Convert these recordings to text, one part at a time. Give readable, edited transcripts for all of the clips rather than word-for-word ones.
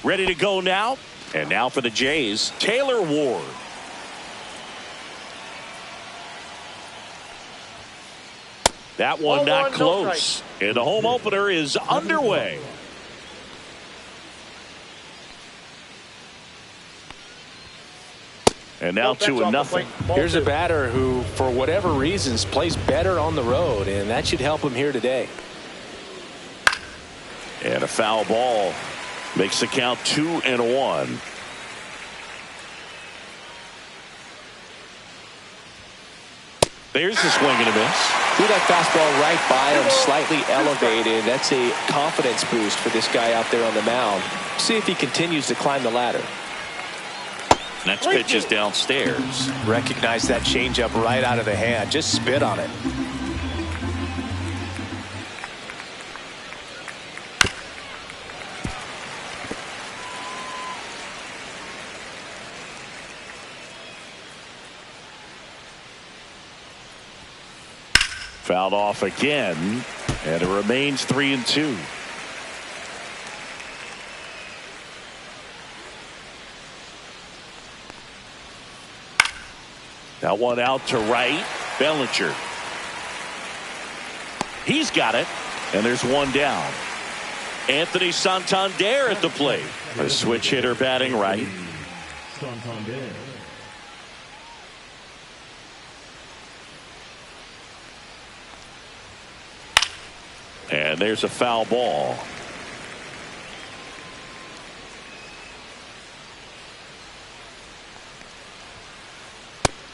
Ready to go now. And now for the Jays, Taylor Ward. That one not close. And the home opener is underway. And now 2-0. Here's a batter who, for whatever reasons, plays better on the road, and that should help him here today. And a foul ball makes the count 2-1. There's the swing and a miss. Threw that fastball right by him, slightly elevated. That's a confidence boost for this guy out there on the mound. See if he continues to climb the ladder. Next pitch is downstairs. Recognize that changeup right out of the hand. Just spit on it. Fouled off again, and it remains 3-2. That one out to right. Bellinger. He's got it, and there's one down. Anthony Santander at the plate. A switch hitter batting right. Santander. And there's a foul ball.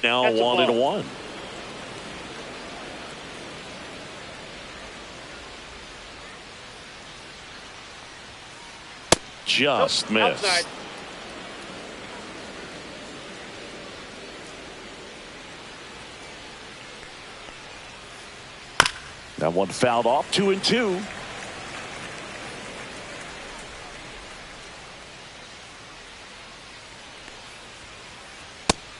Now 1-1. Just missed. Outside. That one fouled off. 2-2.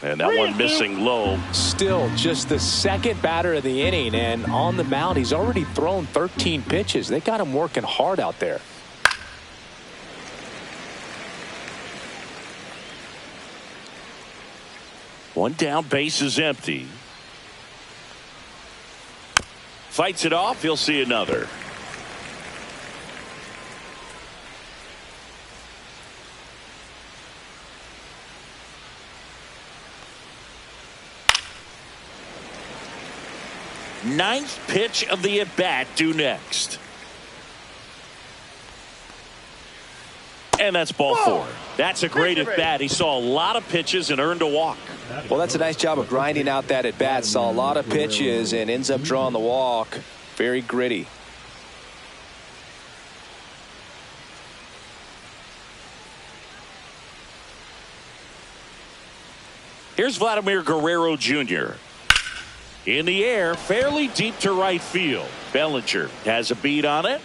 And that one missing low. Still just the second batter of the inning, and on the mound he's already thrown 13 pitches. They got him working hard out there. One down, base is empty. Fights it off. He'll see another. Ninth pitch of the at-bat due next. And that's ball four. That's a great at-bat. He saw a lot of pitches and earned a walk. Well, that's a nice job of grinding out that at-bat. Saw a lot of pitches and ends up drawing the walk. Very gritty. Here's Vladimir Guerrero Jr. In the air, fairly deep to right field. Bellinger has a beat on it.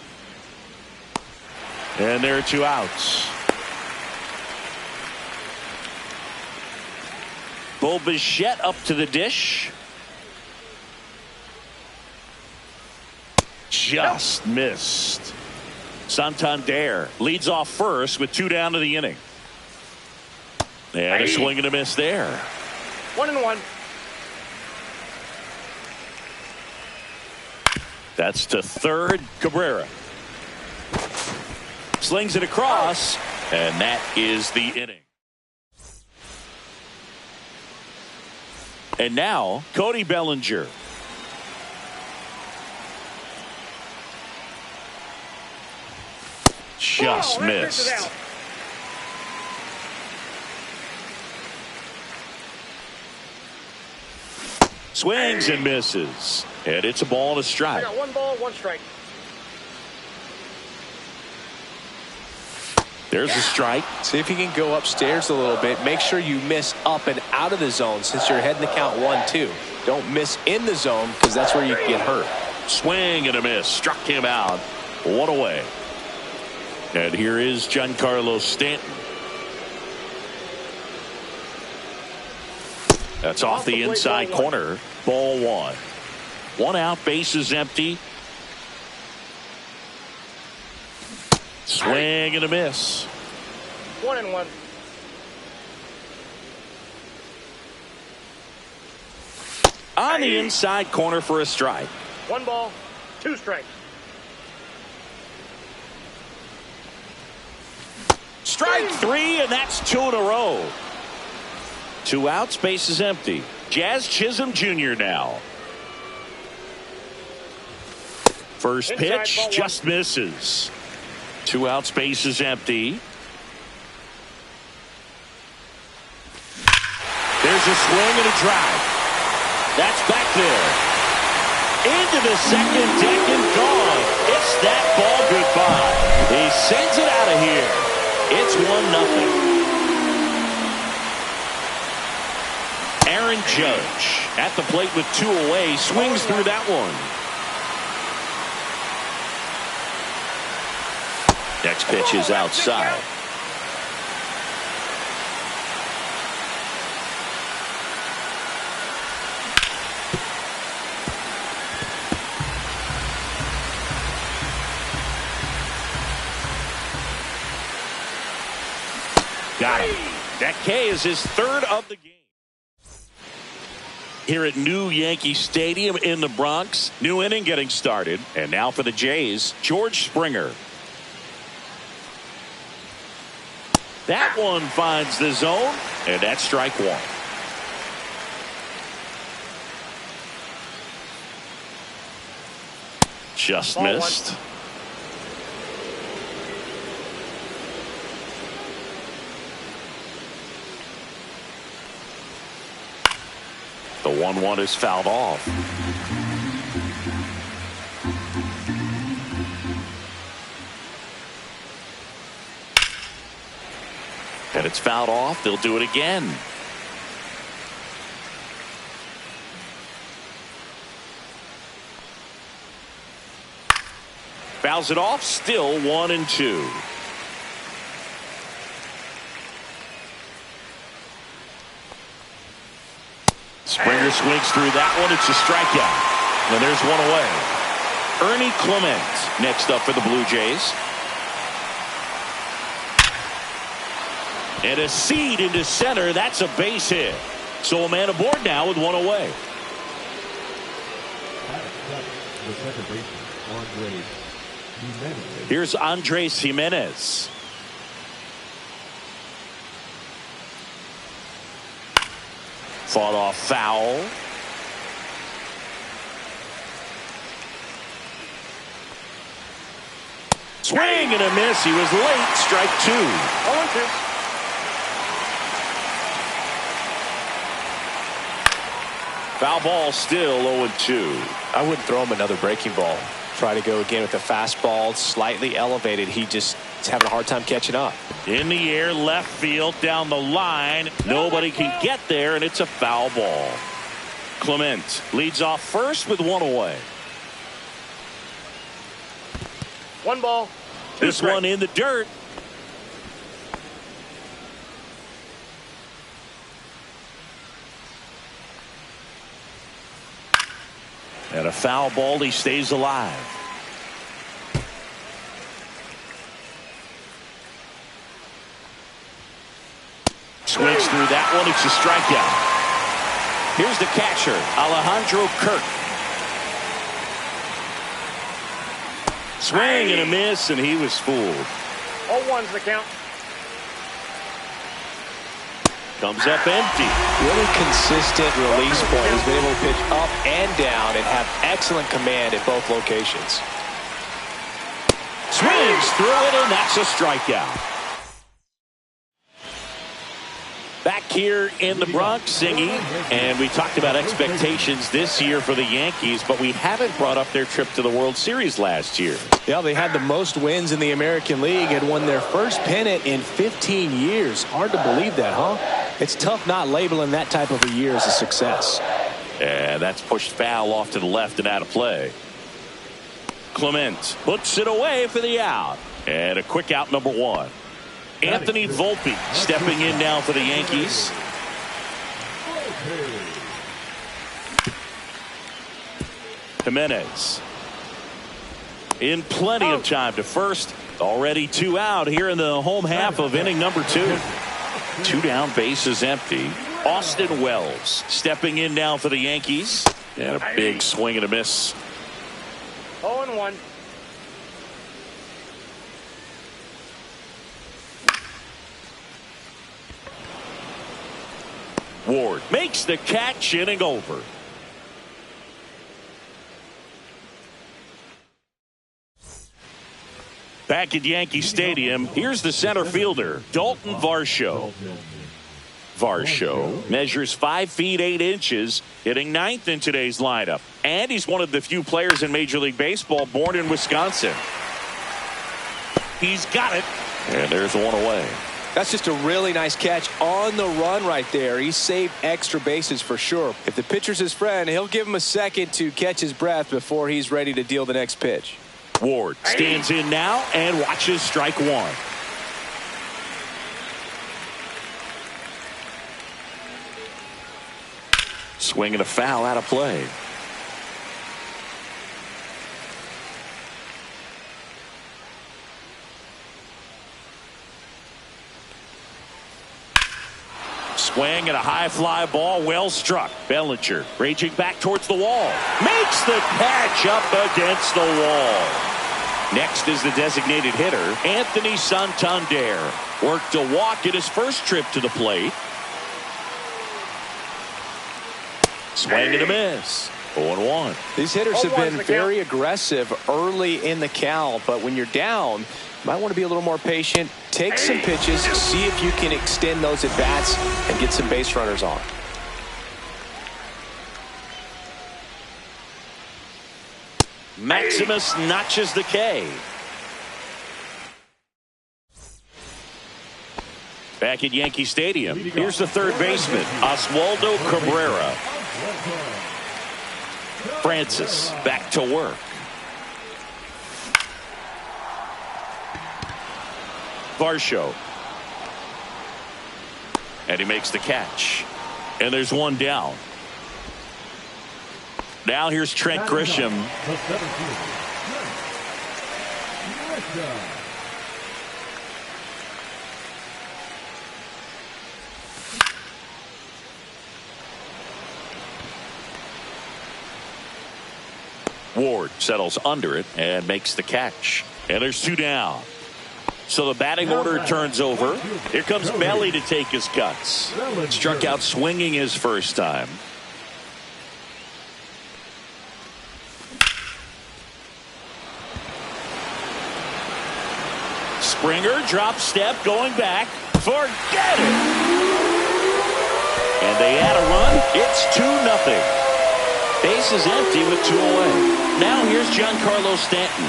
And there are two outs. Bo Bichette up to the dish. Just missed. Santander leads off first with 2 down to the inning. And a swing and a miss there. 1-1. That's to third. Cabrera slings it across, and that is the inning. And now Cody Bellinger. Just missed. Swings and misses. And it's a ball and a strike. I got 1 ball, 1 strike. There's a strike. See if you can go upstairs a little bit. Make sure you miss up and out of the zone since you're heading to count 1-2. Don't miss in the zone because that's where you can get hurt. Swing and a miss. Struck him out. 1 away. And here is Giancarlo Stanton. That's off the inside corner. Ball 1. 1 out. Base is empty. Swing and a miss. 1-1. On the inside corner for a strike. 1 ball, 2 strikes. Strike 3, and that's 2 in a row. 2 outs, base is empty. Jazz Chisholm Jr. now. First pitch just misses. 2 outs, base is empty. There's a swing and a drive. That's back there. Into the second deck and gone. It's that ball goodbye. He sends it out of here. It's 1-0. Aaron Judge at the plate with 2 away. Swings through that one. Next pitch is outside. Got him. That K is his 3rd of the game. Here at New Yankee Stadium in the Bronx. New inning getting started. And now for the Jays, George Springer. That one finds the zone, and that's strike 1. Just Ball missed. 1. The 1-1 is fouled off. And it's fouled off. They'll do it again. Fouls it off. Still 1-2. Springer swings through that one. It's a strikeout. And there's 1 away. Ernie Clement next up for the Blue Jays. And a seed into center. That's a base hit. So a man aboard now with 1 away. The second baseman, Andres Jimenez. Here's Andres Jimenez. Fought off foul. Swing and a miss. He was late. Strike 2. 0-2. Foul ball, still 0-2. I wouldn't throw him another breaking ball. Try to go again with the fastball, slightly elevated. He just is having a hard time catching up. In the air, left field, down the line. Nobody can get there, and it's a foul ball. Clement leads off first with 1 away. 1 ball, 2 This strikes. one in the dirt. And a foul ball. He stays alive. Swings through that one. It's a strikeout. Here's the catcher, Alejandro Kirk. Swing and a miss, and he was fooled. 0-1's the count. Comes up empty. Really consistent release point. He's been able to pitch up and down and have excellent command at both locations. Swings through it, and that's a strikeout. Back here in the Bronx, singing, and we talked about expectations this year for the Yankees, but we haven't brought up their trip to the World Series last year. Yeah, they had the most wins in the American League and won their first pennant in 15 years. Hard to believe that, huh? It's tough not labeling that type of a year as a success. And that's pushed foul off to the left and out of play. Clement puts it away for the out. And a quick out, number 1. Anthony Volpe stepping in now for the Yankees. Jimenez in plenty of time to first. Already 2 out here in the home half of inning number 2. 2 down, bases empty. Austin Wells stepping in now for the Yankees. And a big swing and a miss. 0-1. Ward makes the catch, inning over. Back at Yankee Stadium, here's the center fielder, Dalton Varsho. Varsho measures 5 feet 8 inches, hitting 9th in today's lineup. And he's one of the few players in Major League Baseball born in Wisconsin. He's got it. And there's one away. That's just a really nice catch on the run right there. He saved extra bases for sure. If the pitcher's his friend, he'll give him a second to catch his breath before he's ready to deal the next pitch. Ward stands in now and watches strike one. Swing and a foul out of play. Swing and a high fly ball, well struck. Bellinger raging back towards the wall. Makes the catch up against the wall. Next is the designated hitter, Anthony Santander. Worked a walk in his first trip to the plate. Swing and a miss. 0-1. These hitters have been very aggressive early in the count, but when you're down, you might want to be a little more patient. Take some pitches, see if you can extend those at bats and get some base runners on. Maximus notches the K. Back at Yankee Stadium, here's the third baseman, Oswaldo Cabrera. Francis back to work. Varsho. And he makes the catch. And there's one down. Now here's Trent Grisham. Ward settles under it and makes the catch. And there's 2 down. So the batting order turns over. Here comes Belly to take his cuts. Struck out swinging his first time. Springer drop step going back. Forget it. And they add a run. It's 2-0. Base is empty with 2 away. Now here's Giancarlo Stanton.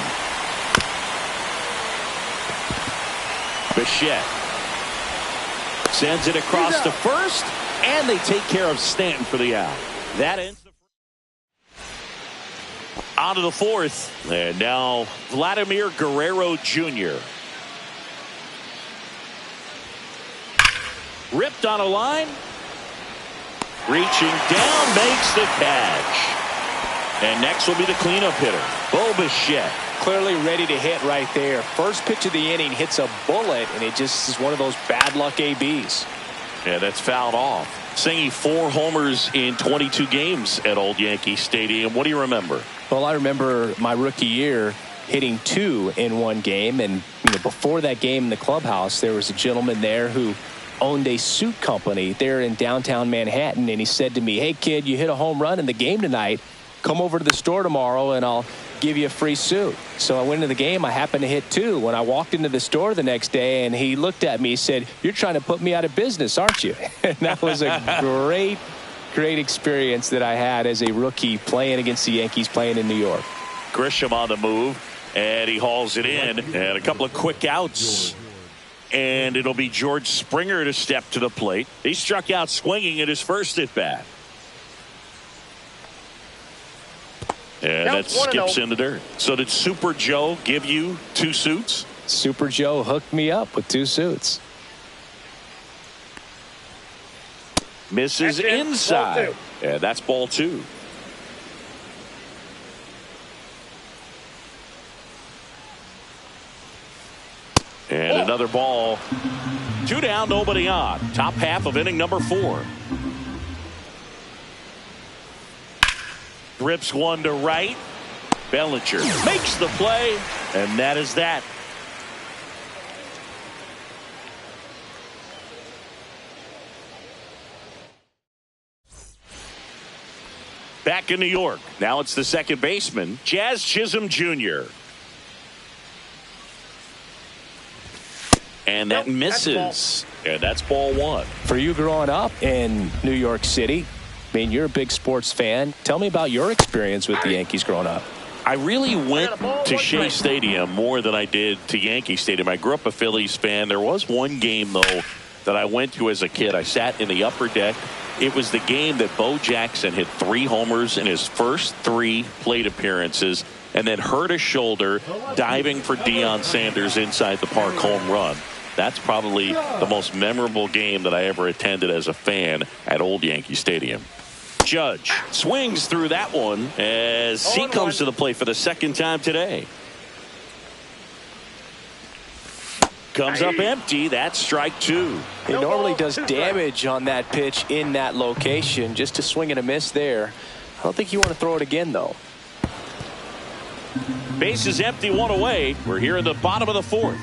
Bichette sends it across to first, and they take care of Stanton for the out. That ends the out of the fourth, and now Vladimir Guerrero Jr. Ripped on a line, reaching down, makes the catch. And next will be the cleanup hitter, Bo Bichette. Clearly ready to hit right there. First pitch of the inning hits a bullet, and it just is one of those bad luck ABs. Yeah, that's fouled off. Singing 4 homers in 22 games at Old Yankee Stadium. What do you remember? Well, I remember my rookie year hitting 2 in one game, and before that game in the clubhouse, there was a gentleman there who owned a suit company there in downtown Manhattan, and he said to me, "Hey kid, you hit a home run in the game tonight. Come over to the store tomorrow and I'll give you a free suit." So I went to the game. I happened to hit 2. When I walked into the store the next day, and he looked at me, he said, "You're trying to put me out of business, aren't you?" And that was a great experience that I had as a rookie playing against the Yankees, playing in New York. Grisham on the move, and he hauls it in, and a couple of quick outs. And it'll be George Springer to step to the plate. He struck out swinging at his first at bat. And that skips in the dirt. So did Super Joe give you 2 suits? Super Joe hooked me up with 2 suits. Misses inside. And that's ball 2. another ball. 2 down, nobody on. Top half of inning number 4. Rips one to right. Bellinger makes the play, and that is that. Back in New York. Now it's the second baseman, Jazz Chisholm Jr. And that misses. And that's ball 1. For you growing up in New York City, I mean, you're a big sports fan. Tell me about your experience with the Yankees growing up. I really went to Shea Stadium more than I did to Yankee Stadium. I grew up a Phillies fan. There was one game, though, that I went to as a kid. I sat in the upper deck. It was the game that Bo Jackson hit 3 homers in his first 3 plate appearances and then hurt his shoulder diving for Deion Sanders inside the park home run. That's probably the most memorable game that I ever attended as a fan at Old Yankee Stadium. Judge swings through that one as he comes to the plate for the second time today. Comes up empty. That's strike 2. He normally does damage on that pitch in that location. Just a swing and a miss there. I don't think you want to throw it again, though. Base is empty, 1 away. We're here in the bottom of the 4th.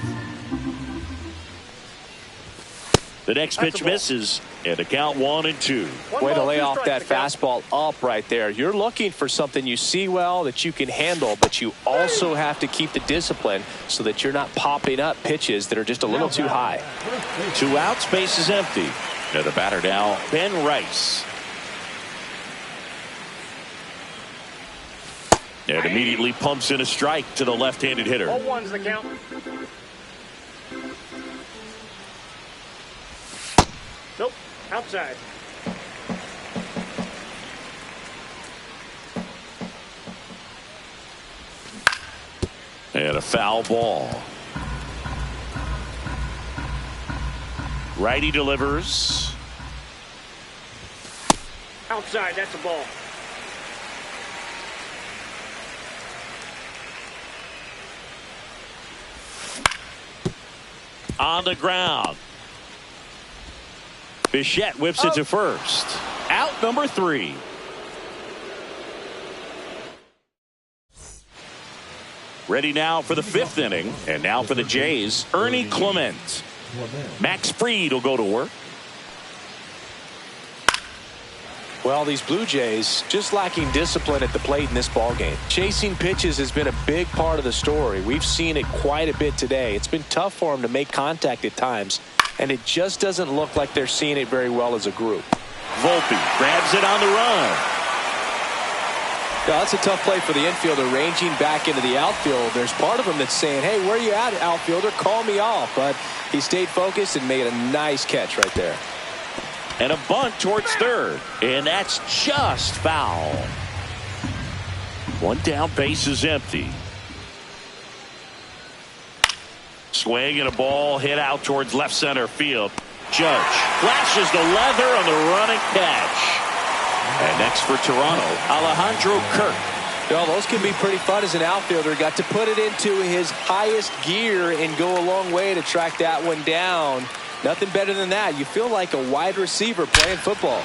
The next pitch misses, and the count 1-2. Way to lay off that fastball up right there. You're looking for something you see well that you can handle, but you also have to keep the discipline so that you're not popping up pitches that are just a little too high. 2 outs, base is empty. And the batter now, Ben Rice. And immediately pumps in a strike to the left-handed hitter. 0-1's the count. Nope, outside. And a foul ball. Righty delivers. Outside, that's a ball. On the ground. Bichette whips it to first. Out number 3. Ready now for the 5th inning. And now for the Jays, Ernie Clement. Max Fried will go to work. Well, these Blue Jays just lacking discipline at the plate in this ballgame. Chasing pitches has been a big part of the story. We've seen it quite a bit today. It's been tough for them to make contact at times, and it just doesn't look like they're seeing it very well as a group. Volpe grabs it on the run. Yeah, that's a tough play for the infielder ranging back into the outfield. There's part of him that's saying, hey, where are you at, outfielder? Call me off. But he stayed focused and made a nice catch right there. And a bunt towards third. And that's just foul. 1 down, base is empty. Swing and a ball hit out towards left center field. Judge flashes the leather on the running catch. And next for Toronto, Alejandro Kirk. Well, those can be pretty fun as an outfielder. Got to put it into his highest gear and go a long way to track that one down. Nothing better than that. You feel like a wide receiver playing football.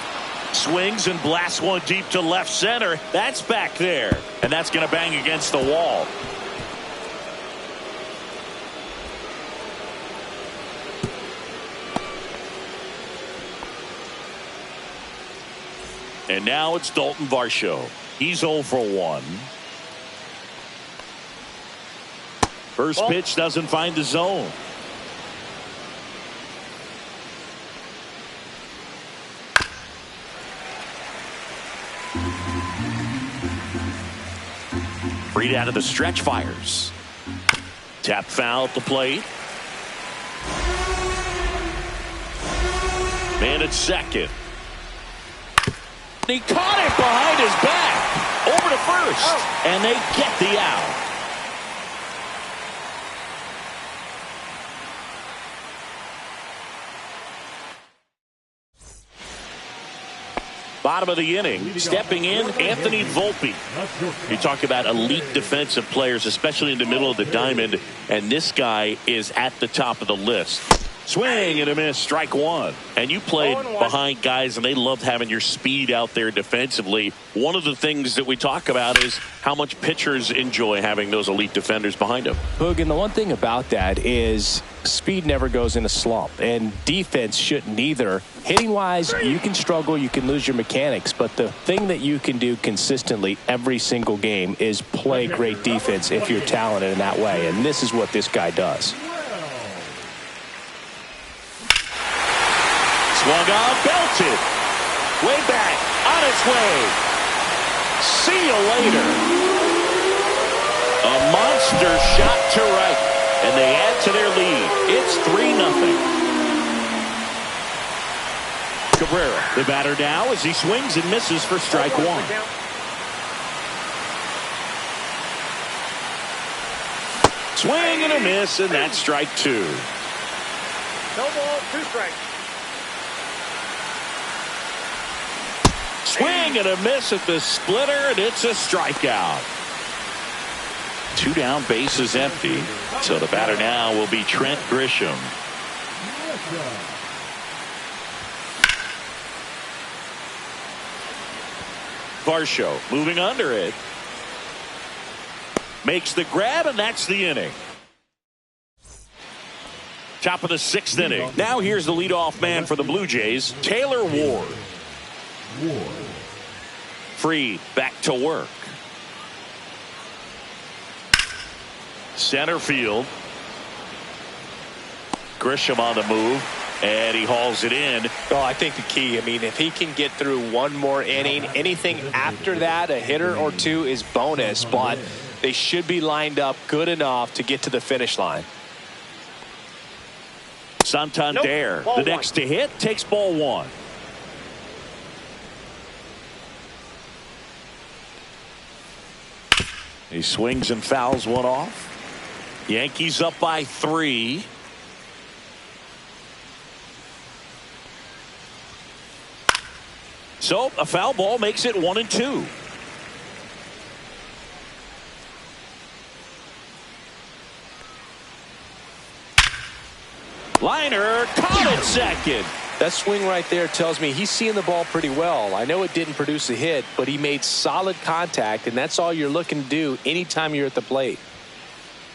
Swings and blasts one deep to left center. That's back there. And that's going to bang against the wall. And now it's Dalton Varsho. He's 0 for 1. First pitch doesn't find the zone. Freed out of the stretch, fires. Tap foul at the plate. Man at second. He caught it behind his back. Over to first. And they get the out. Bottom of the inning, stepping in, Anthony Volpe. You talk about elite defensive players, especially in the middle of the diamond, and this guy is at the top of the list. Swing and a miss, strike one. And you played behind guys, and they loved having your speed out there defensively. One of the things that we talk about is how much pitchers enjoy having those elite defenders behind them. Hoog, and the one thing about that is speed never goes in a slump, and defense shouldn't either. Hitting-wise, you can struggle, you can lose your mechanics, but the thing that you can do consistently every single game is play great defense if you're talented in that way, and this is what this guy does. Swung on, belted. Way back, on its way. See you later. A monster shot to right, and they add to their lead. It's 3-0. Cabrera, the batter now as he swings and misses for strike one. Swing and a miss, and that's strike two. No ball, 2 strikes. Swing and a miss at the splitter, and it's a strikeout. 2 down, bases empty. So the batter now will be Trent Grisham. Varsho moving under it. Makes the grab, and that's the inning. Top of the 6th inning. Now here's the leadoff man for the Blue Jays, Taylor Ward. Free, back to work. Center field. Grisham on the move, and he hauls it in. Well, I think the key, I mean, if he can get through one more inning, anything after that, a hitter or two is bonus, but they should be lined up good enough to get to the finish line. Santander, the next to hit, takes ball one. He swings and fouls one off. Yankees up by 3. So a foul ball makes it 1-2. Liner caught at second. That swing right there tells me he's seeing the ball pretty well. I know it didn't produce a hit, but he made solid contact, and that's all you're looking to do anytime you're at the plate.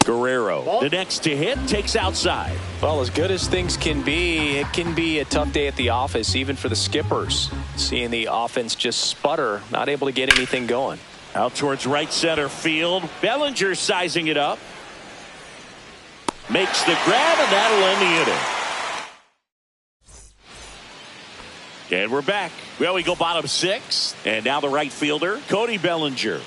Guerrero, the next to hit, takes outside. Well, as good as things can be, it can be a tough day at the office, even for the skippers. Seeing the offense just sputter, not able to get anything going. Out towards right center field. Bellinger sizing it up. Makes the grab, and that'll end the inning. And we're back. Well, we go bottom 6. And now the right fielder, Cody Bellinger.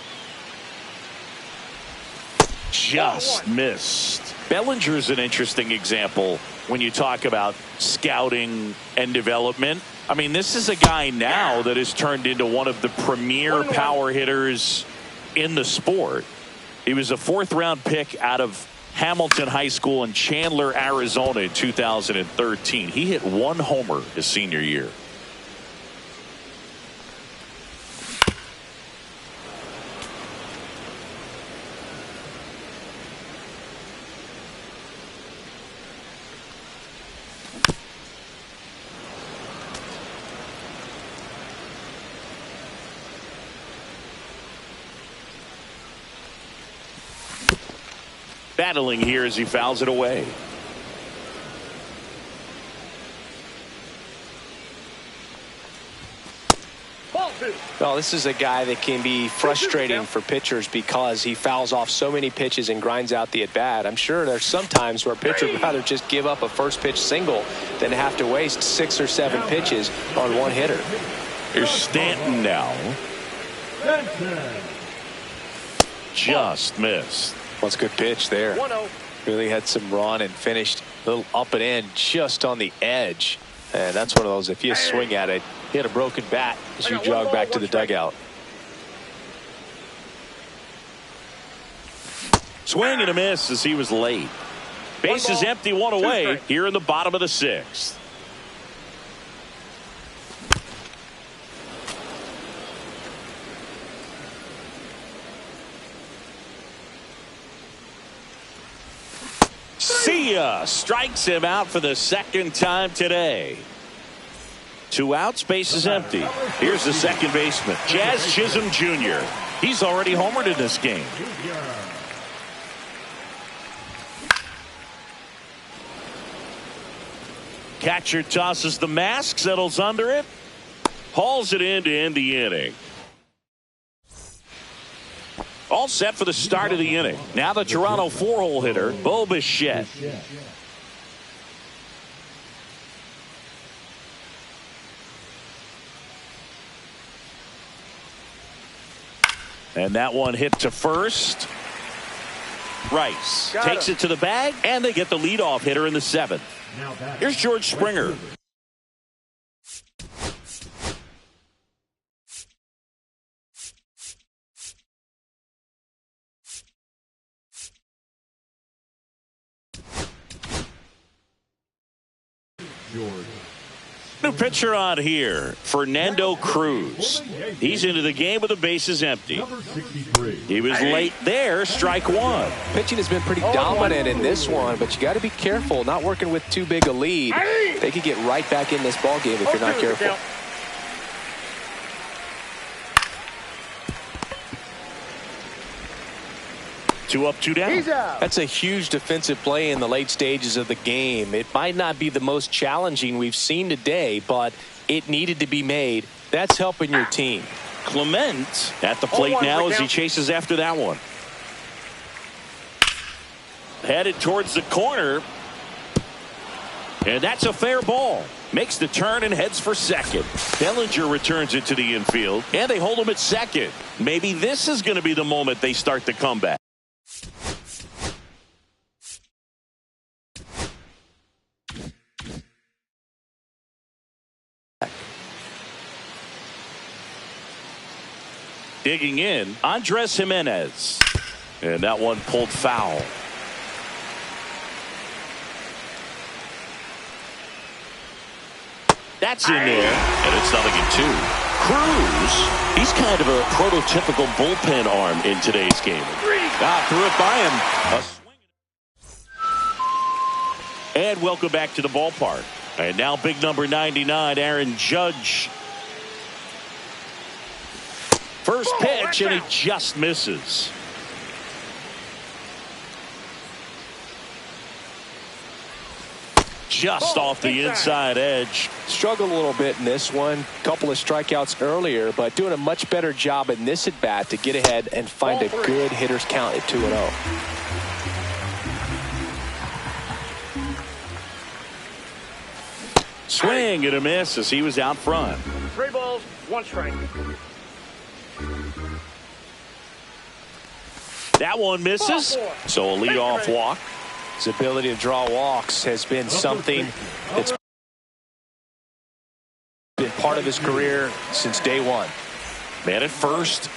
Just missed. Bellinger is an interesting example when you talk about scouting and development. I mean, this is a guy now that has turned into one of the premier power hitters in the sport. He was a 4th-round pick out of Hamilton High School in Chandler, Arizona in 2013. He hit 1 homer his senior year. Battling here as he fouls it away. Well, this is a guy that can be frustrating for pitchers because he fouls off so many pitches and grinds out the at-bat. I'm sure there's some times where a pitcher would rather just give up a first pitch single than have to waste 6 or 7 pitches on one hitter. Here's Stanton now. Just missed. Well, it's a good pitch there. 1-0. Really had some run and finished a little up and in just on the edge. And that's one of those, if you swing at it, hit a broken bat as you jog back to the dugout. Swing and a miss as he was late. Bases empty, 1 away here in the bottom of the 6th. See ya. Strikes him out for the second time today. 2 outs, base is empty. Here's the second baseman, Jazz Chisholm Jr. He's already homered in this game. Catcher tosses the mask, settles under it, hauls it in to end the inning. All set for the start of the inning. Now the Toronto 4-hole hitter, Bo Bichette. And that one hit to first. Rice takes it to the bag, and they get the leadoff hitter in the 7th. Here's George Springer. New pitcher on here, Fernando Cruz. He's into the game with the bases empty. He was late there, strike 1. Pitching has been pretty dominant in this one, but you got to be careful, not working with too big a lead. They could get right back in this ball game if you're not careful. 2 up, 2 down. That's a huge defensive play in the late stages of the game. It might not be the most challenging we've seen today, but it needed to be made. That's helping your team. Clement at the plate now as he chases after that one. Headed towards the corner. And that's a fair ball. Makes the turn and heads for second. Bellinger returns it to the infield, and they hold him at second. Maybe this is going to be the moment they start the comeback. Digging in, Andres Jimenez. And that one pulled foul. That's in there, and it's 0-2. Cruz, he's kind of a prototypical bullpen arm in today's game. Threw it by him. And welcome back to the ballpark. And now big number 99, Aaron Judge. First pitch, and he just misses. Just off the inside edge. Struggled a little bit in this one. Couple of strikeouts earlier, but doing a much better job in this at bat to get ahead and find a good hitter's count at 2-0. Swing and a miss as he was out front. 3 balls, 1 strike. That one misses, so a leadoff walk. His ability to draw walks has been something that's been part of his career since day one. Man at first.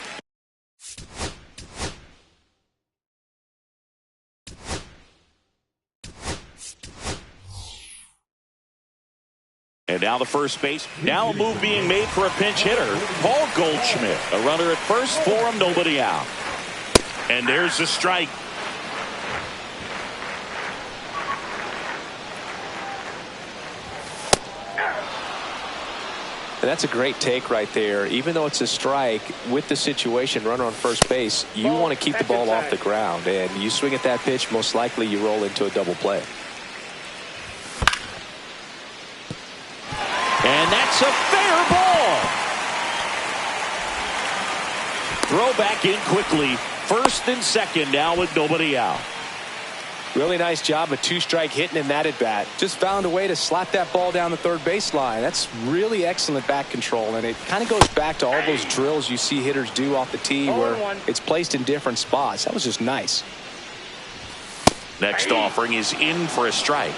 And now the first base. Now a move being made for a pinch hitter. Paul Goldschmidt. A runner at first for him, nobody out. And there's the strike. And that's a great take right there. Even though it's a strike, with the situation, runner on first base, you want to keep the ball off the ground. And you swing at that pitch, most likely you roll into a double play. And that's a fair ball. Throw back in quickly. First and second now with nobody out. Really nice job of 2-strike hitting in that at bat. Just found a way to slap that ball down the third baseline. That's really excellent bat control, and it kind of goes back to all those drills you see hitters do off the tee where it's placed in different spots. That was just nice. Next offering is in for a strike.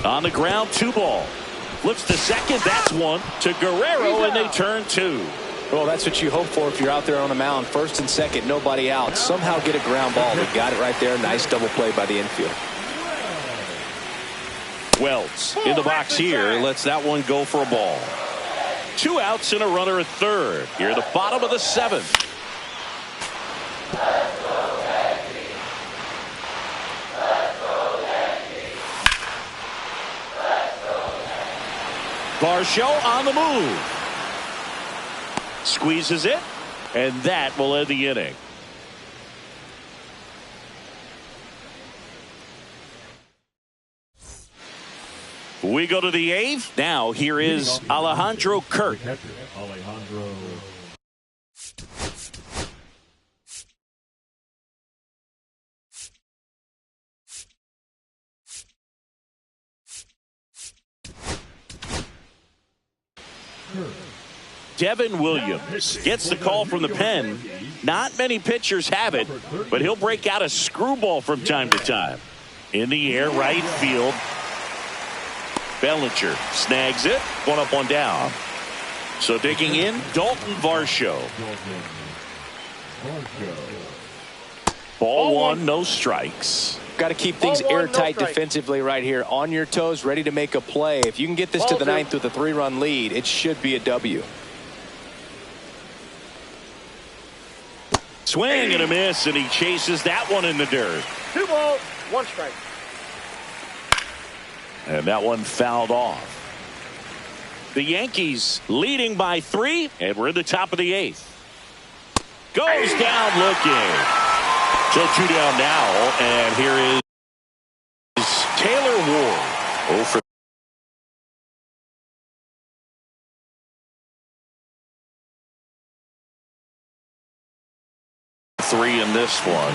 On the ground, 2 ball. Flips to second. That's 1 to Guerrero, and they turn 2. Well, that's what you hope for if you're out there on the mound. First and second, nobody out. Somehow get a ground ball. They got it right there. Nice double play by the infield. Wells in the box here. Lets that one go for a ball. 2 outs and a runner at third. Here at the bottom of the 7th. Varsho on the move. Squeezes it, and that will end the inning. We go to the eighth. Now here is Alejandro Kirk. Alejandro. Devin Williams gets the call from the pen. Not many pitchers have it, but he'll break out a screwball from time to time. In the air, right field. Bellinger snags it. One up, one down. So digging in, Dalton Varsho. Ball one, no strikes. Got to keep things airtight defensively right here. On your toes, ready to make a play. If you can get this to the ninth with a 3-run lead, it should be a W. Swing and a miss, and he chases that one in the dirt. 2 balls, 1 strike. And that one fouled off. The Yankees leading by 3, and we're in the top of the 8th. Goes down looking. So 2 down now, and here is Taylor Ward. 0 for 3 in this one.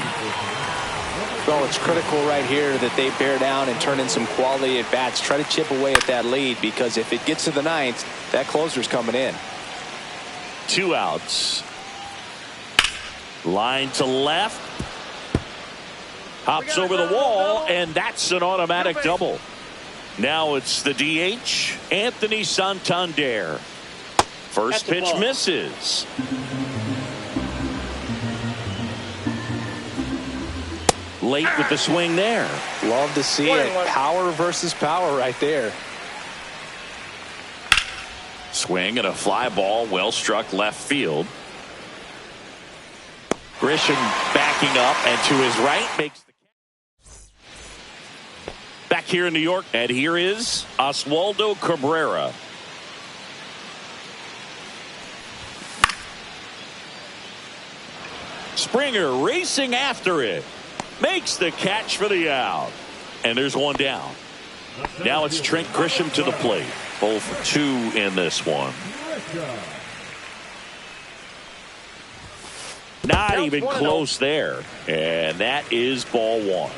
Well, it's critical right here that they bear down and turn in some quality at bats. Try to chip away at that lead, because if it gets to the ninth, that closer's coming in. 2 outs. Line to left. Hops over the wall, and that's an automatic double. Now it's the DH, Anthony Santander. First pitch misses. Late with the swing there. Love to see it. Power versus power right there. Swing and a fly ball, well struck left field. Grisham backing up, and to his right makes the catch. Back here in New York, and here is Oswaldo Cabrera. Springer racing after it. Makes the catch for the out. And there's one down. Now it's Trent Grisham to the plate. 0 for 2 in this one. Not even close there. And that is ball 1.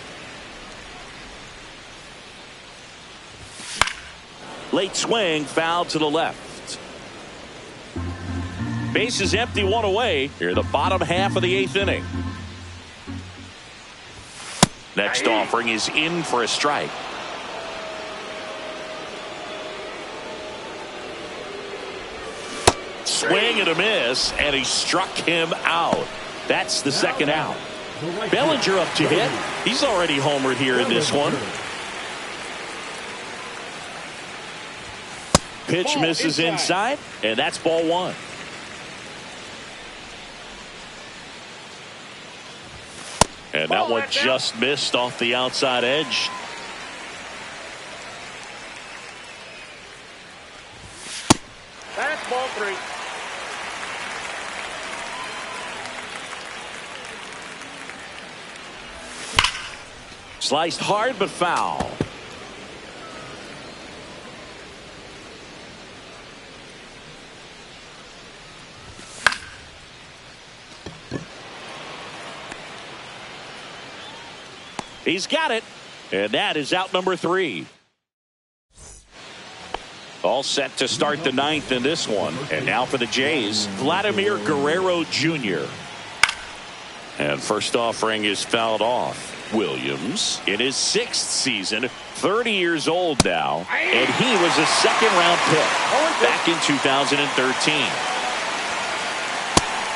Late swing, foul to the left. Base is empty, 1 away. Here, the bottom half of the 8th inning. Next offering is in for a strike. Swing and a miss, and he struck him out. That's the second out. Bellinger up to hit. He's already homered here in this one. Pitch misses inside, and that's ball 1. And that one just missed off the outside edge. That's ball 3. Sliced hard but foul. He's got it, and that is out number 3. All set to start the 9th in this one. And now for the Jays, Vladimir Guerrero Jr. And first offering is fouled off. Williams in his 6th season, 30 years old now, and he was a 2nd-round pick back in 2013.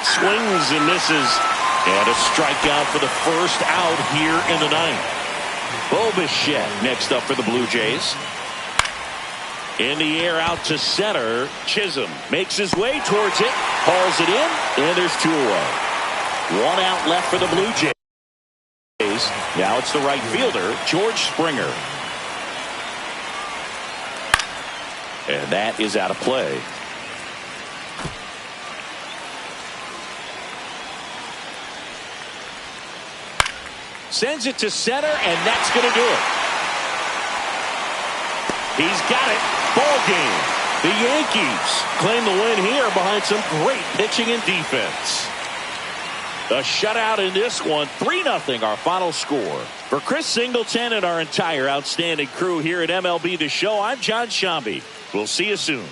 Swings and misses, and a strikeout for the first out here in the 9th. Bo Bichette next up for the Blue Jays. In the air out to center. Chisholm makes his way towards it, hauls it in, and there's 2 away. 1 out left for the Blue Jays. Now it's the right fielder, George Springer. And that is out of play. Sends it to center, and that's going to do it. He's got it. Ball game. The Yankees claim the win here behind some great pitching and defense. A shutout in this one, 3-0 our final score. For Chris Singleton and our entire outstanding crew here at MLB The Show, I'm John Shambi. We'll see you soon.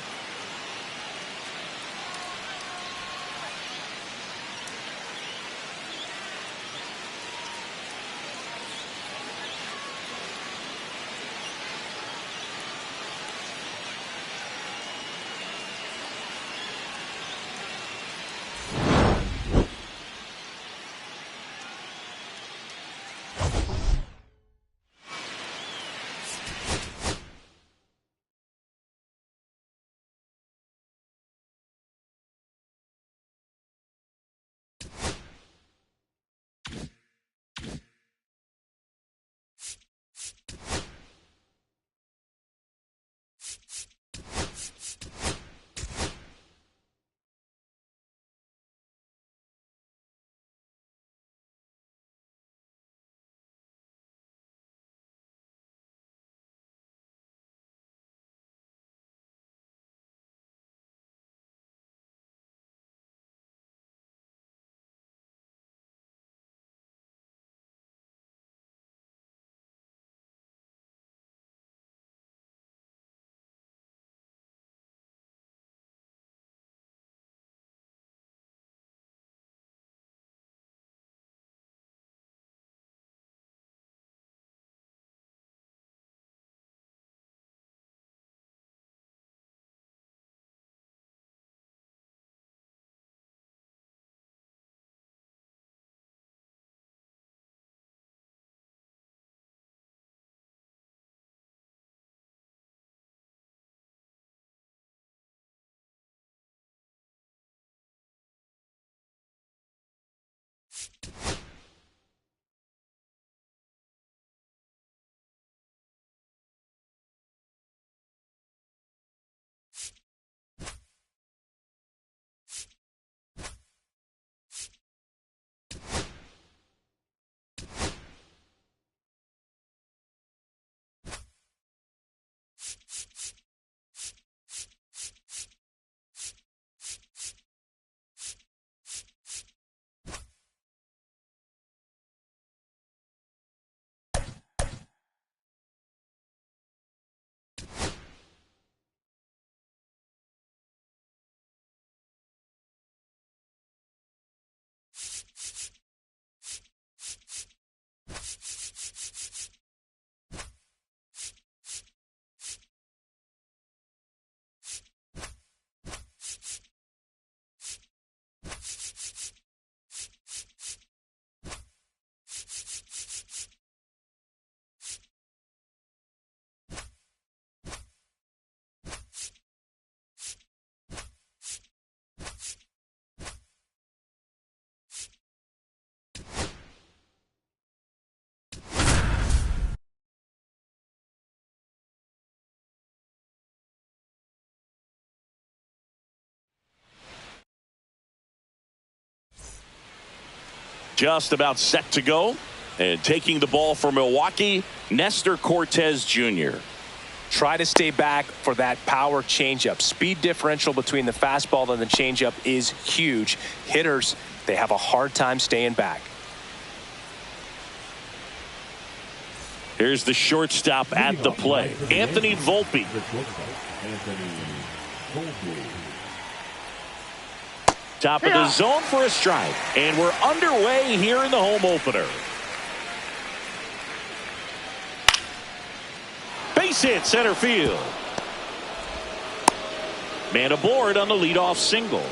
Just about set to go. And taking the ball for Milwaukee, Nestor Cortez Jr. Try to stay back for that power changeup. Speed differential between the fastball and the changeup is huge. Hitters, they have a hard time staying back. Here's the shortstop at the play, Anthony Volpe. Top of the zone for a strike. And we're underway here in the home opener. Base hit center field. Man aboard on the leadoff single.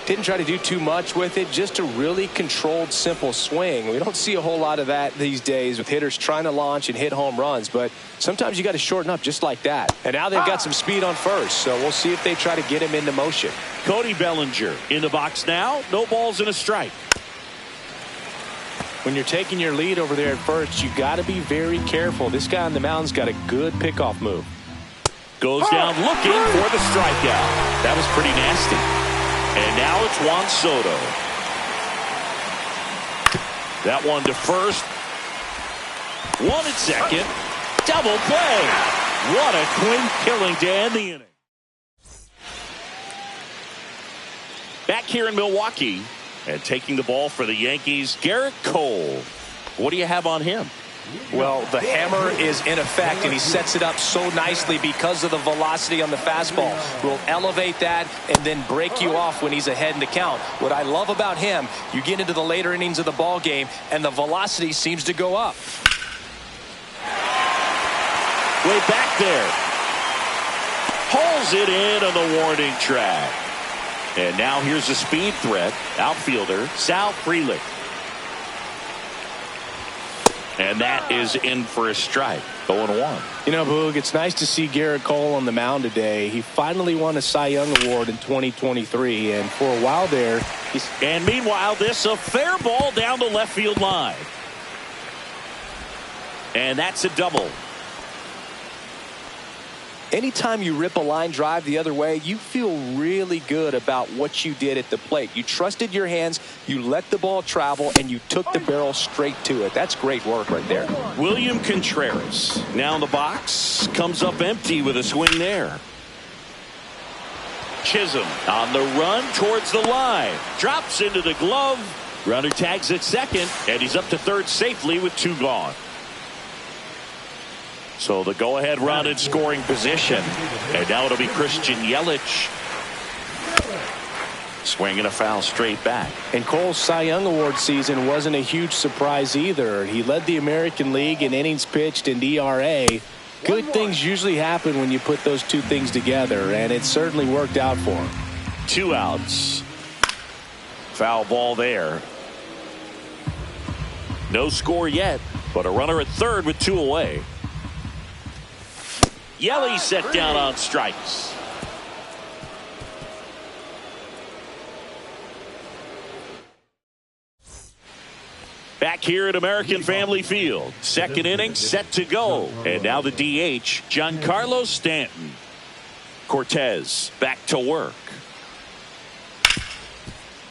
Didn't try to do too much with it, just a really controlled, simple swing. We don't see a whole lot of that these days with hitters trying to launch and hit home runs, but sometimes you got to shorten up just like that. And now they've got some speed on first, so we'll see if they try to get him into motion. Cody Bellinger in the box now. No balls and a strike. When you're taking your lead over there at first, you got to be very careful. This guy on the mound's got a good pickoff move. Goes down looking for the strikeout. That was pretty nasty. And now it's Juan Soto. That one to first. One at second. Double play. What a clean killing to end the inning. Back here in Milwaukee and taking the ball for the Yankees, Garrett Cole. What do you have on him? Well, the hammer is in effect, and he sets it up so nicely because of the velocity on the fastball. Will elevate that and then break you off when he's ahead in the count. What I love about him, you get into the later innings of the ball game, and the velocity seems to go up. Way back there. Pulls it in on the warning track. And now here's a speed threat. Outfielder Sal Frelick. And that is in for a strike. 0-1. You know, Boog, it's nice to see Garrett Cole on the mound today. He finally won a Cy Young Award in 2023, and for a while there, and meanwhile, this a fair ball down the left field line. And that's a double. Anytime you rip a line drive the other way, you feel really good about what you did at the plate. You trusted your hands, you let the ball travel, and you took the barrel straight to it. That's great work right there. William Contreras now in the box, comes up empty with a swing there. Chisholm on the run towards the line, drops into the glove. Runner tags at second, and he's up to third safely with 2 gone. So the go-ahead run in scoring position. And now it'll be Christian Yelich. Swinging a foul straight back. And Cole's Cy Young Award season wasn't a huge surprise either. He led the American League in innings pitched and ERA. Good things usually happen when you put those two things together, and it certainly worked out for him. 2 outs. Foul ball there. No score yet, but a runner at third with 2 away. Yelich set down on strikes. Back here at American Family Field. Second inning set to go. And now the DH, Giancarlo Stanton. Cortez back to work.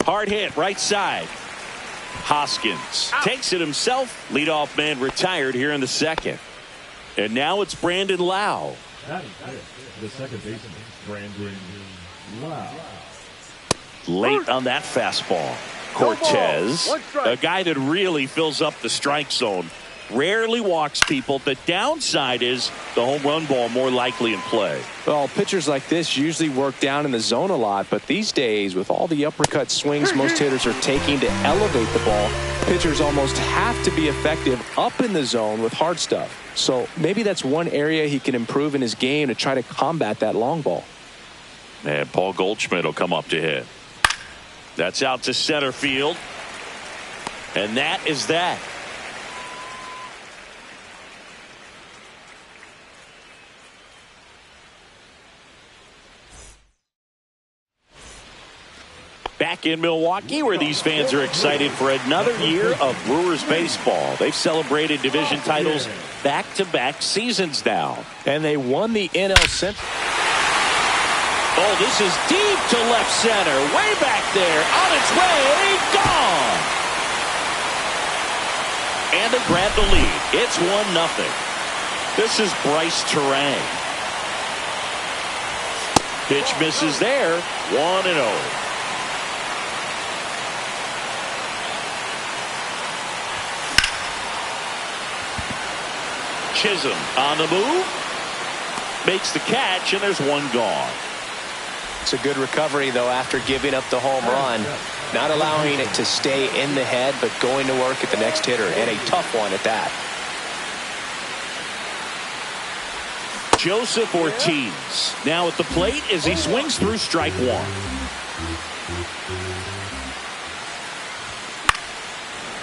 Hard hit right side. Hoskins takes it himself. Leadoff man retired here in the second. And now it's Brandon Lau. The second baseman, Brandon Lau. Late on that fastball. Cortez, a guy that really fills up the strike zone. Rarely walks people. The downside is the home run ball more likely in play. Well, pitchers like this usually work down in the zone a lot, but these days, with all the uppercut swings most hitters are taking to elevate the ball, pitchers almost have to be effective up in the zone with hard stuff. So maybe that's one area he can improve in his game to try to combat that long ball. And Paul Goldschmidt will come up to hit. That's out to center field. And that is that. Back in Milwaukee, where these fans are excited for another year of Brewers baseball. They've celebrated division titles back-to-back seasons now. And they won the NL Central. Oh, this is deep to left center. Way back there. On its way. Gone. And they grab the lead. It's 1-0. This is Bryce Terang. Pitch misses there. 1-0. Chisholm on the move. Makes the catch, and there's 1 gone. It's a good recovery, though, after giving up the home run. Not allowing it to stay in the head, but going to work at the next hitter, and a tough one at that. Joseph Ortiz now at the plate as he swings through strike 1.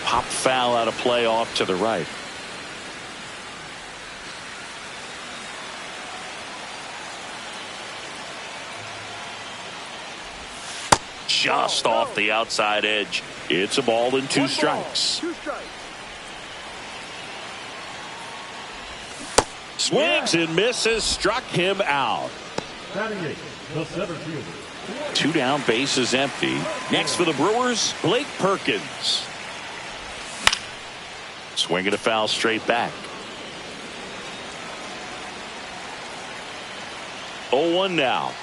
Pop foul out of play off to the right. Just off the outside edge. It's a ball and 2 strikes. Swings and misses, struck him out. Batting eight, the center fielder. 2 down, bases empty. Next for the Brewers, Blake Perkins. Swinging a foul straight back. 0-1 now.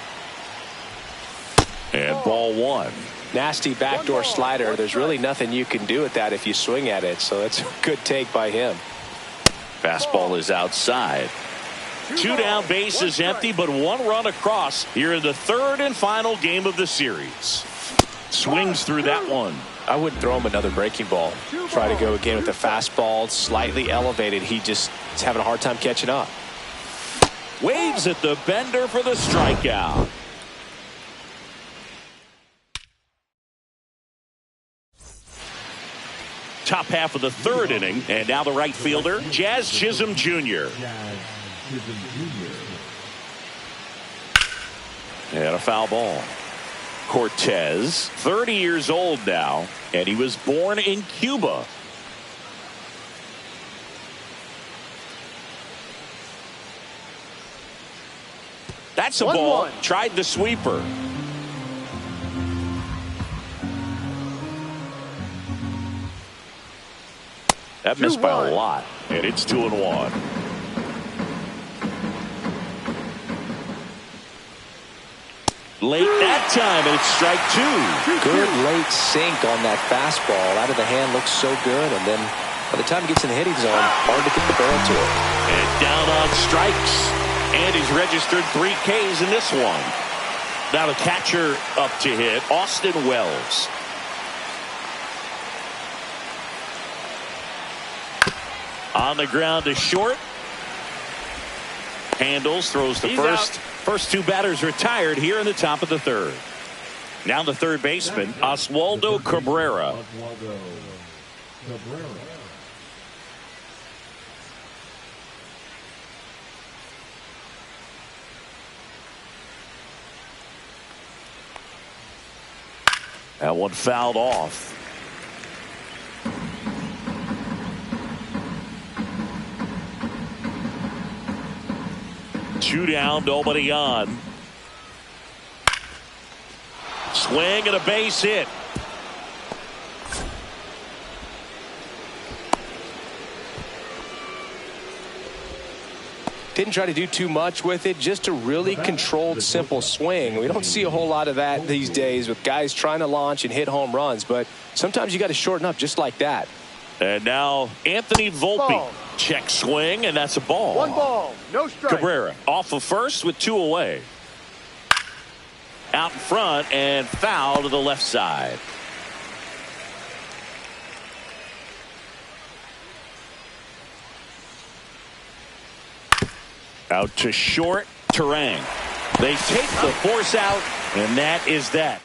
And ball 1. Nasty backdoor slider. There's really nothing you can do with that if you swing at it. So that's a good take by him. Fastball is outside. 2 down, bases empty, but 1 run across here in the 3rd and final game of the series. Swings through that one. I wouldn't throw him another breaking ball. Try to go again with the fastball, slightly elevated. He just is having a hard time catching up. Waves at the bender for the strikeout. Top half of the 3rd inning, and now the right fielder, Jazz Chisholm Jr. And a foul ball. Cortez, 30 years old now, and he was born in Cuba. That's a ball. Tried the sweeper. That missed by a lot, and it's 2-1. Late that time, and it's strike 2. Good late sink on that fastball. Out of the hand, looks so good, and then by the time he gets in the hitting zone, hard to get the barrel to it. And down on strikes, and he's registered 3 Ks in this one. Now the catcher up to hit, Austin Wells. On the ground to short. Handles, throws to first. Out. First 2 batters retired here in the top of the 3rd. Now the 3rd baseman, Oswaldo Cabrera. Oswaldo Cabrera. That one fouled off. Two down, nobody on. Swing and a base hit. Didn't try to do too much with it, just a really controlled, simple swing. We don't see a whole lot of that these days with guys trying to launch and hit home runs, but sometimes you got to shorten up just like that. And now Anthony Volpe. Ball. Check swing, and that's a ball. 1 ball, no strike. Cabrera off of first with 2 away. Out in front and foul to the left side. Out to short, Terang. They take the force out, and that is that.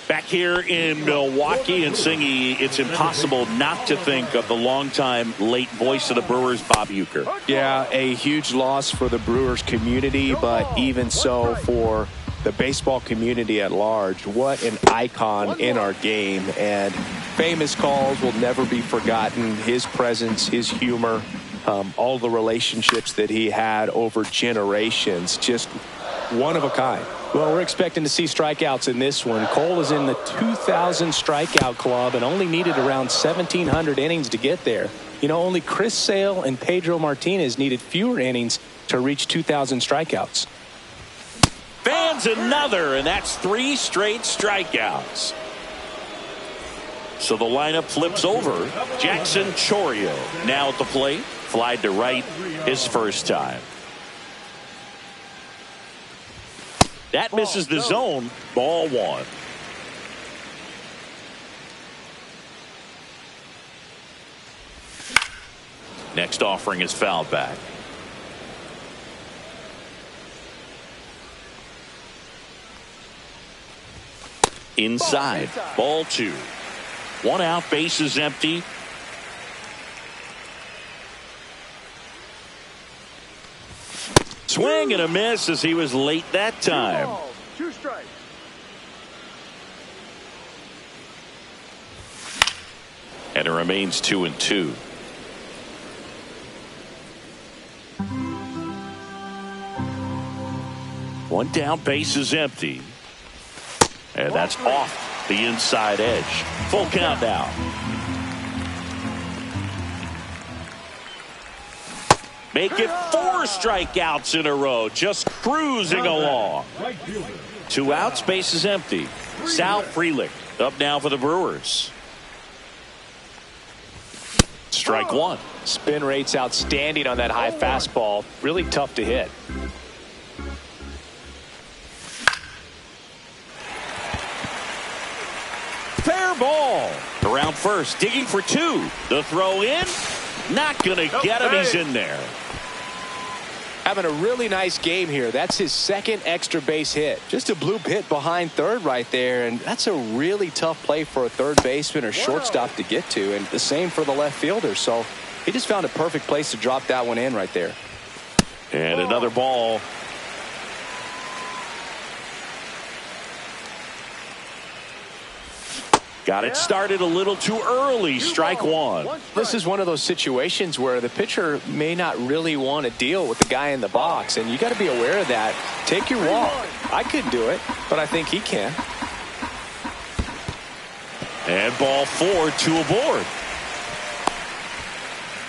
Back here in Milwaukee, and Singy, it's impossible not to think of the longtime late voice of the Brewers, Bob Uecker. Yeah, a huge loss for the Brewers community, but even so for the baseball community at large. What an icon in our game, and famous calls will never be forgotten. His presence, his humor, all the relationships that he had over generations, just one of a kind. Well, we're expecting to see strikeouts in this one. Cole is in the 2,000 strikeout club and only needed around 1,700 innings to get there. You know, only Chris Sale and Pedro Martinez needed fewer innings to reach 2,000 strikeouts. Fans another, and that's 3 straight strikeouts. So the lineup flips over. Jackson Chorio now at the plate. Flied to right his first time. That misses the zone. Ball 1. Next offering is fouled back. Inside. Ball 2. 1 out, bases empty. Swing and a miss as he was late that time. 2 strikes. And it remains 2-2. One down, base is empty. And that's off the inside edge. Full count now. Make it 4 strikeouts in a row. Just cruising along. 2 outs, base is empty. Sal Frelick up now for the Brewers. Strike 1. Spin rate's outstanding on that high fastball. Really tough to hit. Fair ball. Around first, digging for 2. The throw in. Not going to get him. He's in there. Having a really nice game here. That's his second extra base hit. Just a bloop hit behind third right there, and that's a really tough play for a third baseman or shortstop to get to, and the same for the left fielder. So he just found a perfect place to drop that one in right there. And another ball. Got it started a little too early. Strike 1. This is one of those situations where the pitcher may not really want to deal with the guy in the box, and you got to be aware of that. Take your walk. I couldn't do it, but I think he can. And ball 4, 2 aboard.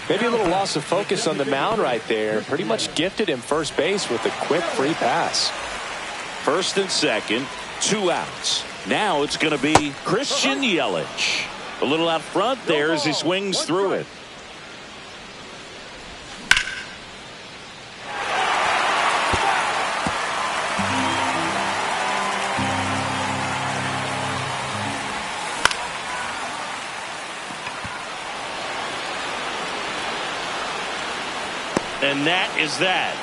Maybe a little loss of focus on the mound right there. Pretty much gifted him first base with a quick free pass. First and second, 2 outs. Now it's going to be Christian Yelich. A little out front there as he swings through it. And that is that.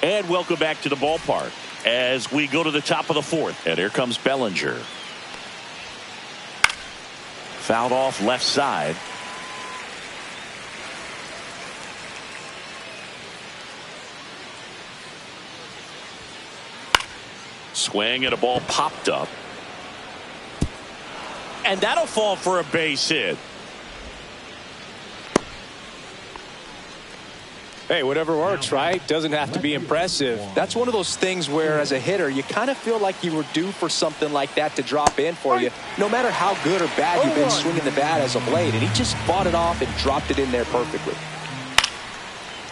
And welcome back to the ballpark as we go to the top of the 4th. And here comes Bellinger. Fouled off left side. Swing and a ball popped up. And that'll fall for a base hit. Hey, whatever works, right? Doesn't have to be impressive. That's one of those things where, as a hitter, you kind of feel like you were due for something like that to drop in for you, no matter how good or bad you've been swinging the bat as of late. And he just fought it off and dropped it in there perfectly.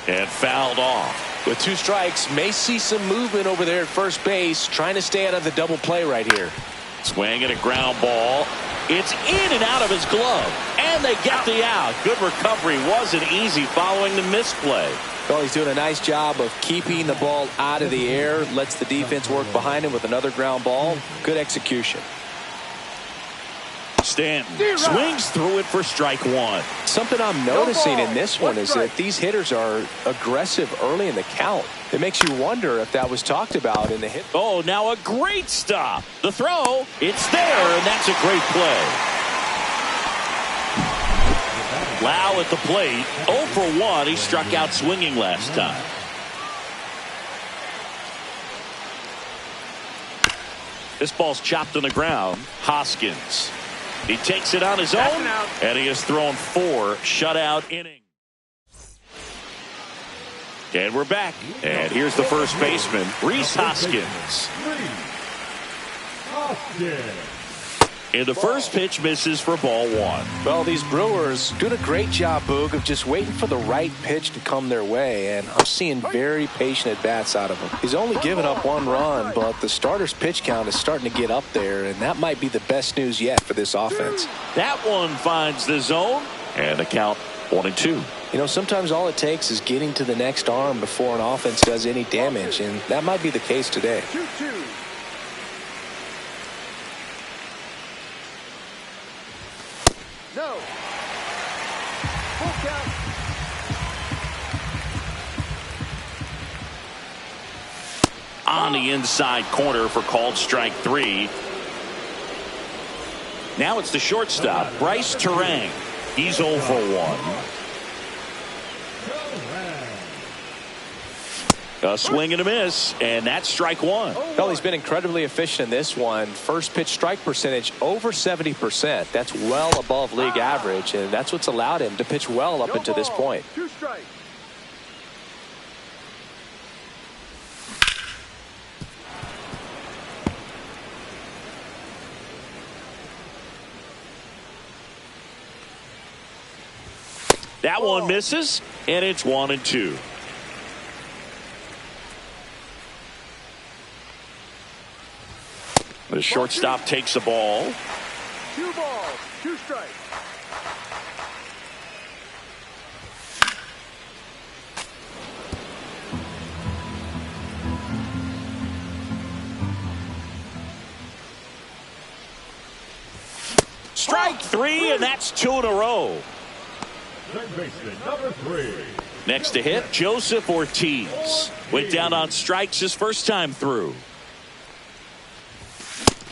And fouled off. With 2 strikes, may see some movement over there at first base, trying to stay out of the double play right here. Swing and a ground ball. It's in and out of his glove. And they get the out. Good recovery. Wasn't easy following the misplay. Well, he's doing a nice job of keeping the ball out of the air. Lets the defense work behind him with another ground ball. Good execution. Stanton swings through it for strike 1. Something I'm noticing in this one is that these hitters are aggressive early in the count. It makes you wonder if that was talked about in the hit. Oh, now a great stop. The throw, it's there, and that's a great play. Lau at the plate, 0 for 1. He struck out swinging last time. This ball's chopped on the ground. Hoskins. He takes it on his own, and he has thrown 4 shutout innings. And we're back. And here's the first baseman, Rhys Hoskins. And the first pitch misses for ball 1. Well, these Brewers doing a great job, Boog, of just waiting for the right pitch to come their way, and I'm seeing very patient at-bats out of him. He's only given up 1 run, but the starter's pitch count is starting to get up there, and that might be the best news yet for this offense. That one finds the zone, and the count 1-2. You know, sometimes all it takes is getting to the next arm before an offense does any damage, and that might be the case today. 2-2. No. Full count. On the inside corner for called strike 3. Now it's the shortstop, Bryce Terang. He's 0 for 1. A swing and a miss, and that's strike 1. Well, he's been incredibly efficient in this one. First pitch strike percentage over 70%. That's well above league average, and that's what's allowed him to pitch well up until this point. 2 strikes. That one misses, and it's 1-2. The shortstop takes the ball. 2 balls, 2 strikes. Strike 3, and that's 2 in a row. Third baseman, number 3. Next to hit, Joseph Ortiz. Went down on strikes his first time through.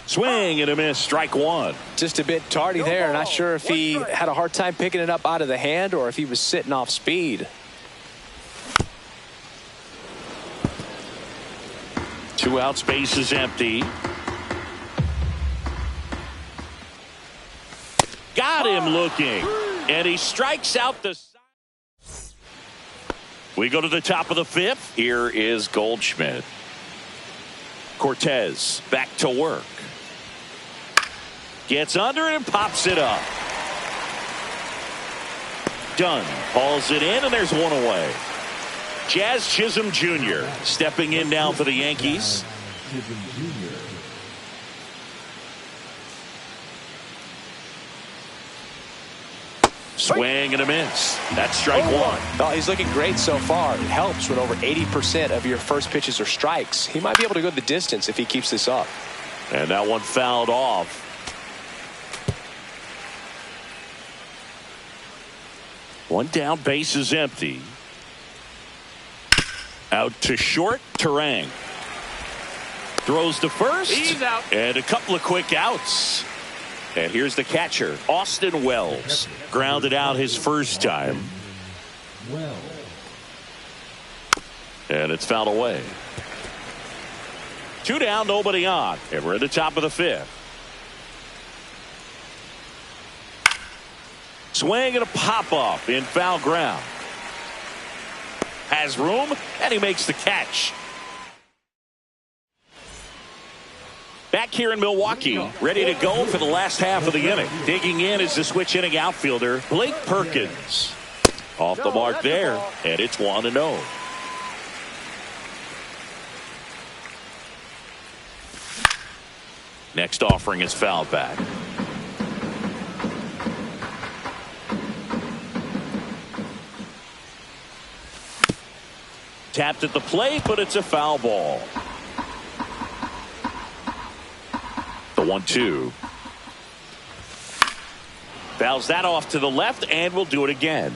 Swing and a miss, strike 1. Just a bit tardy there. Not sure if he had a hard time picking it up out of the hand or if he was sitting off speed. 2 outs, base is empty. Got him looking, and he strikes out the side. We go to the top of the 5th. Here is Goldschmidt. Cortez back to work. Gets under it and pops it up. Dunn hauls it in, and there's 1 away. Jazz Chisholm Jr. stepping in now for the Yankees. Chisholm Jr. Swing and a miss. That's strike 1. Well, he's looking great so far. It helps when over 80% of your first pitches are strikes. He might be able to go the distance if he keeps this up. And that one fouled off. One down, base is empty. Out to short, Terang. Throws to first. He's out. And a couple of quick outs. And here's the catcher, Austin Wells. Grounded out his first time. Well, And it's fouled away. 2 down, nobody on. And we're at the top of the 5th. Swing and a pop-up in foul ground. Has room, and he makes the catch. Back here in Milwaukee, ready to go for the last half of the inning. Digging in is the switch inning outfielder, Blake Perkins. Off the mark there, and it's 1-0. Next offering is fouled back. Tapped at the plate, but it's a foul ball. The 1-2. Fouls that off to the left, and we'll do it again.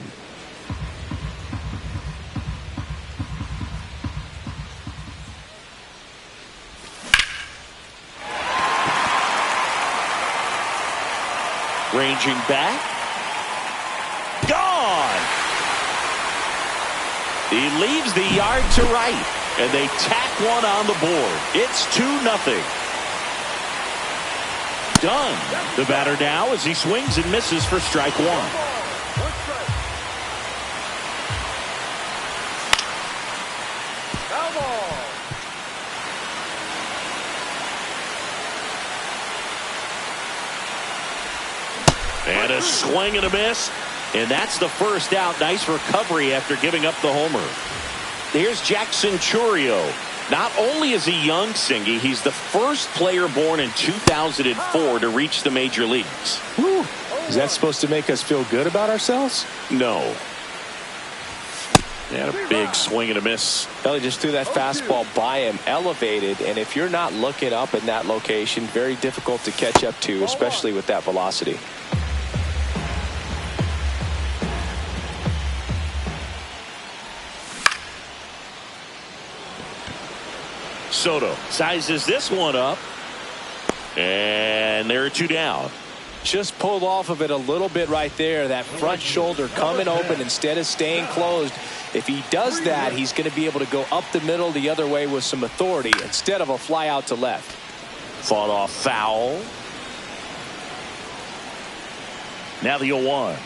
Ranging back. Gone! He leaves the yard to right, and they tack one on the board. It's 2-0. Done. The batter now as he swings and misses for strike 1. 1 strike. Foul ball. And a swing and a miss. And that's the first out. Nice recovery after giving up the homer. Here's Jackson Churio. Not only is he young, Singy, he's the first player born in 2004 to reach the major leagues. Whew. Is that supposed to make us feel good about ourselves? No. And a big swing and a miss. Well, he just threw that fastball by him, elevated, and if you're not looking up in that location, very difficult to catch up to, especially with that velocity. Soto sizes this one up, and there are 2 down. Just pulled off of it a little bit right there. That front shoulder coming open instead of staying closed. If he does that, he's going to be able to go up the middle the other way with some authority instead of a fly out to left. Fought off foul. Now the 0-1.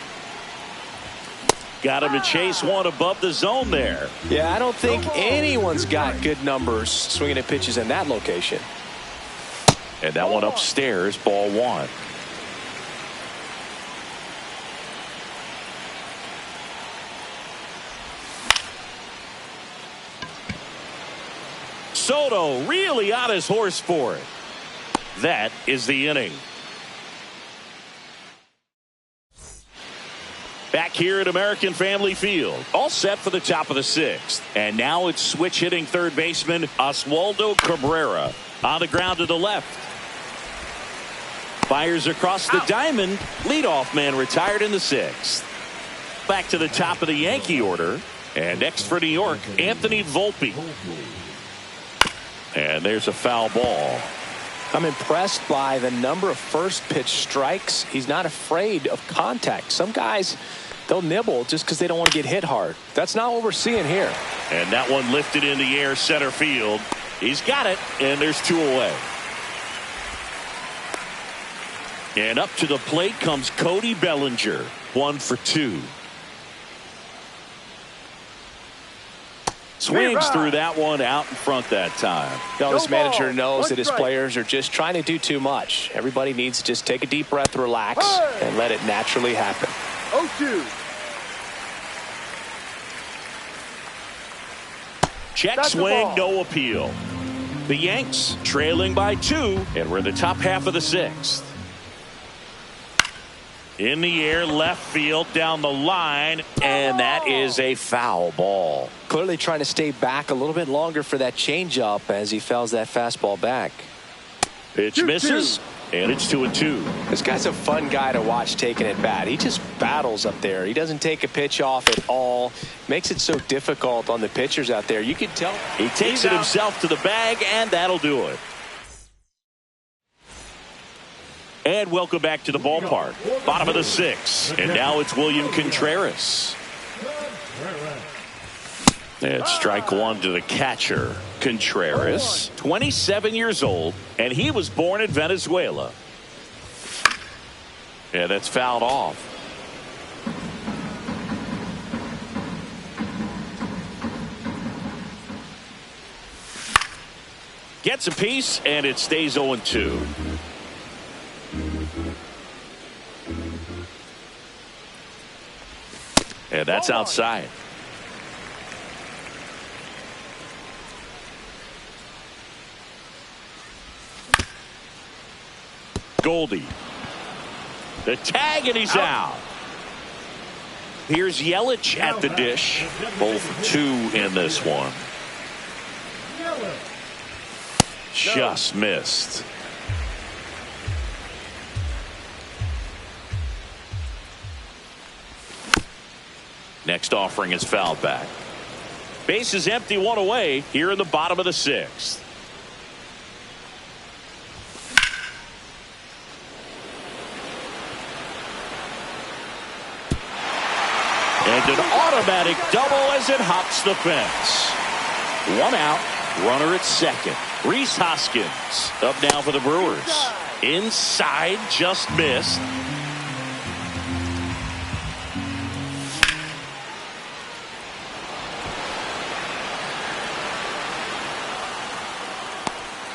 Got him to chase one above the zone there. Yeah, I don't think anyone's got good numbers swinging at pitches in that location. And that one upstairs, ball 1. Soto really on his horse for it. That is the inning. Back here at American Family Field, all set for the top of the sixth. And now it's switch hitting third baseman Oswaldo Cabrera on the ground to the left. Fires across the diamond. Leadoff man retired in the sixth. Back to the top of the Yankee order. And next for New York, Anthony Volpe. And there's a foul ball. I'm impressed by the number of first pitch strikes. He's not afraid of contact. Some guys, they'll nibble just because they don't want to get hit hard. That's not what we're seeing here. And that one lifted in the air center field. He's got it, and there's two away. And up to the plate comes Cody Bellinger. 1 for 2. Swings through that one out in front that time. This manager knows that his players are just trying to do too much. Everybody needs to just take a deep breath, relax, and let it naturally happen. 0-2. Check swing, no appeal. The Yanks trailing by 2, and we're in the top half of the sixth. In the air, left field, down the line, and that is a foul ball. Clearly trying to stay back a little bit longer for that changeup as he fouls that fastball back. Pitch misses, and it's 2-2. This guy's a fun guy to watch taking at bat. He just battles up there. He doesn't take a pitch off at all. Makes it so difficult on the pitchers out there. You can tell. He takes it himself to the bag, and that'll do it. And welcome back to the ballpark. Bottom of the sixth. And now it's William Contreras. And strike one to the catcher. Contreras, 27 years old, and he was born in Venezuela. Yeah, that's fouled off. Gets a piece, and it stays 0-2. And that's outside. Goldie. The tag, and he's out. Here's Yelich at the dish. Both 2 in this one. Just missed. Next offering is fouled back. Base is empty, 1 away here in the bottom of the sixth. And an automatic double as it hops the fence. 1 out, runner at second. Rhys Hoskins up now for the Brewers. Inside, just missed.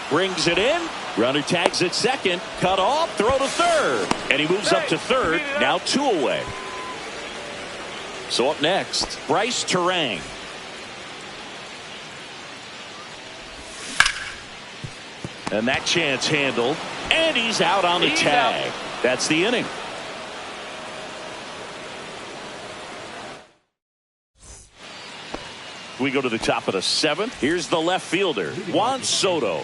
Brings it in. Runner tags at second. Cut off. Throw to third. And he moves up to third. Now 2 away. So up next, Bryce Terang. And that chance handled. And he's out on the tag. That's the inning. We go to the top of the 7th. Here's the left fielder, Juan Soto.